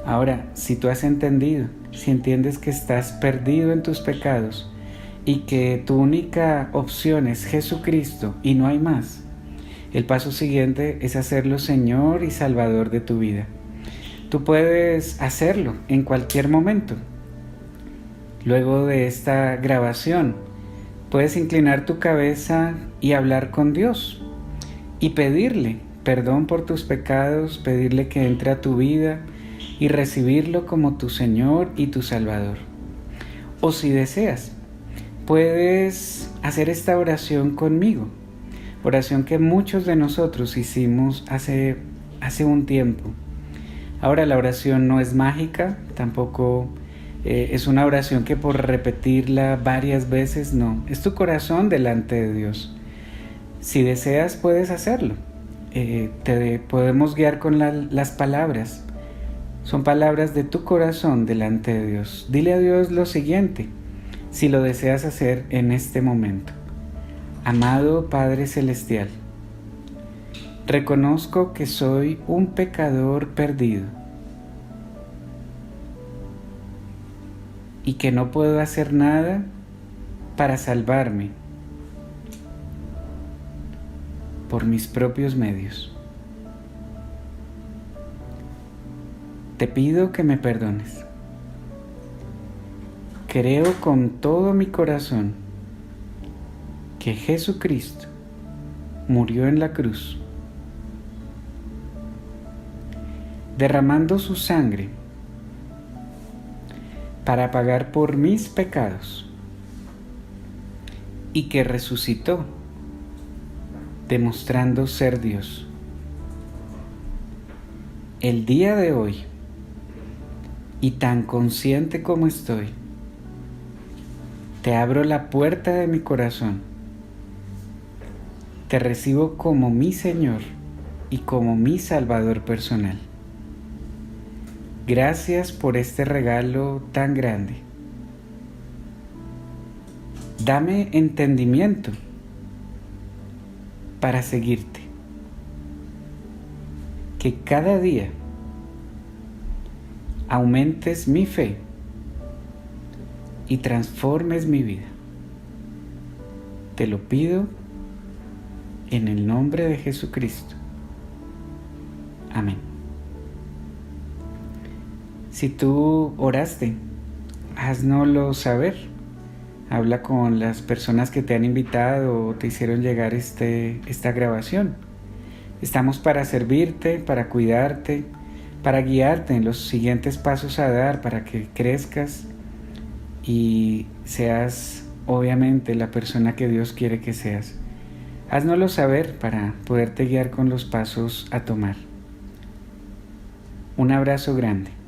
Ahora, si tú has entendido, si entiendes que estás perdido en tus pecados y que tu única opción es Jesucristo y no hay más, el paso siguiente es hacerlo Señor y Salvador de tu vida. Tú puedes hacerlo en cualquier momento. Luego de esta grabación, puedes inclinar tu cabeza y hablar con Dios y pedirle perdón por tus pecados, pedirle que entre a tu vida y recibirlo como tu Señor y tu Salvador. O si deseas, puedes hacer esta oración conmigo. Oración que muchos de nosotros hicimos hace un tiempo. Ahora la oración no es mágica, tampoco es una oración que por repetirla varias veces, no. Es tu corazón delante de Dios. Si deseas puedes hacerlo. Te podemos guiar con las palabras. Son palabras de tu corazón delante de Dios. Dile a Dios lo siguiente, si lo deseas hacer en este momento. Amado Padre Celestial, reconozco que soy un pecador perdido y que no puedo hacer nada para salvarme por mis propios medios. Te pido que me perdones. Creo con todo mi corazón que Jesucristo murió en la cruz, derramando su sangre para pagar por mis pecados y que resucitó, demostrando ser Dios. El día de hoy, y tan consciente como estoy, te abro la puerta de mi corazón. Te recibo como mi Señor y como mi Salvador personal. Gracias por este regalo tan grande. Dame entendimiento para seguirte. Que cada día aumentes mi fe y transformes mi vida. Te lo pido en el nombre de Jesucristo. Amén. Si tú oraste, háznoslo saber Habla con las personas que te han invitado o te hicieron llegar esta grabación. Estamos para servirte, para cuidarte, para guiarte en los siguientes pasos a dar para que crezcas y seas obviamente la persona que Dios quiere que seas. Háznoslo saber para poderte guiar con los pasos a tomar. Un abrazo grande.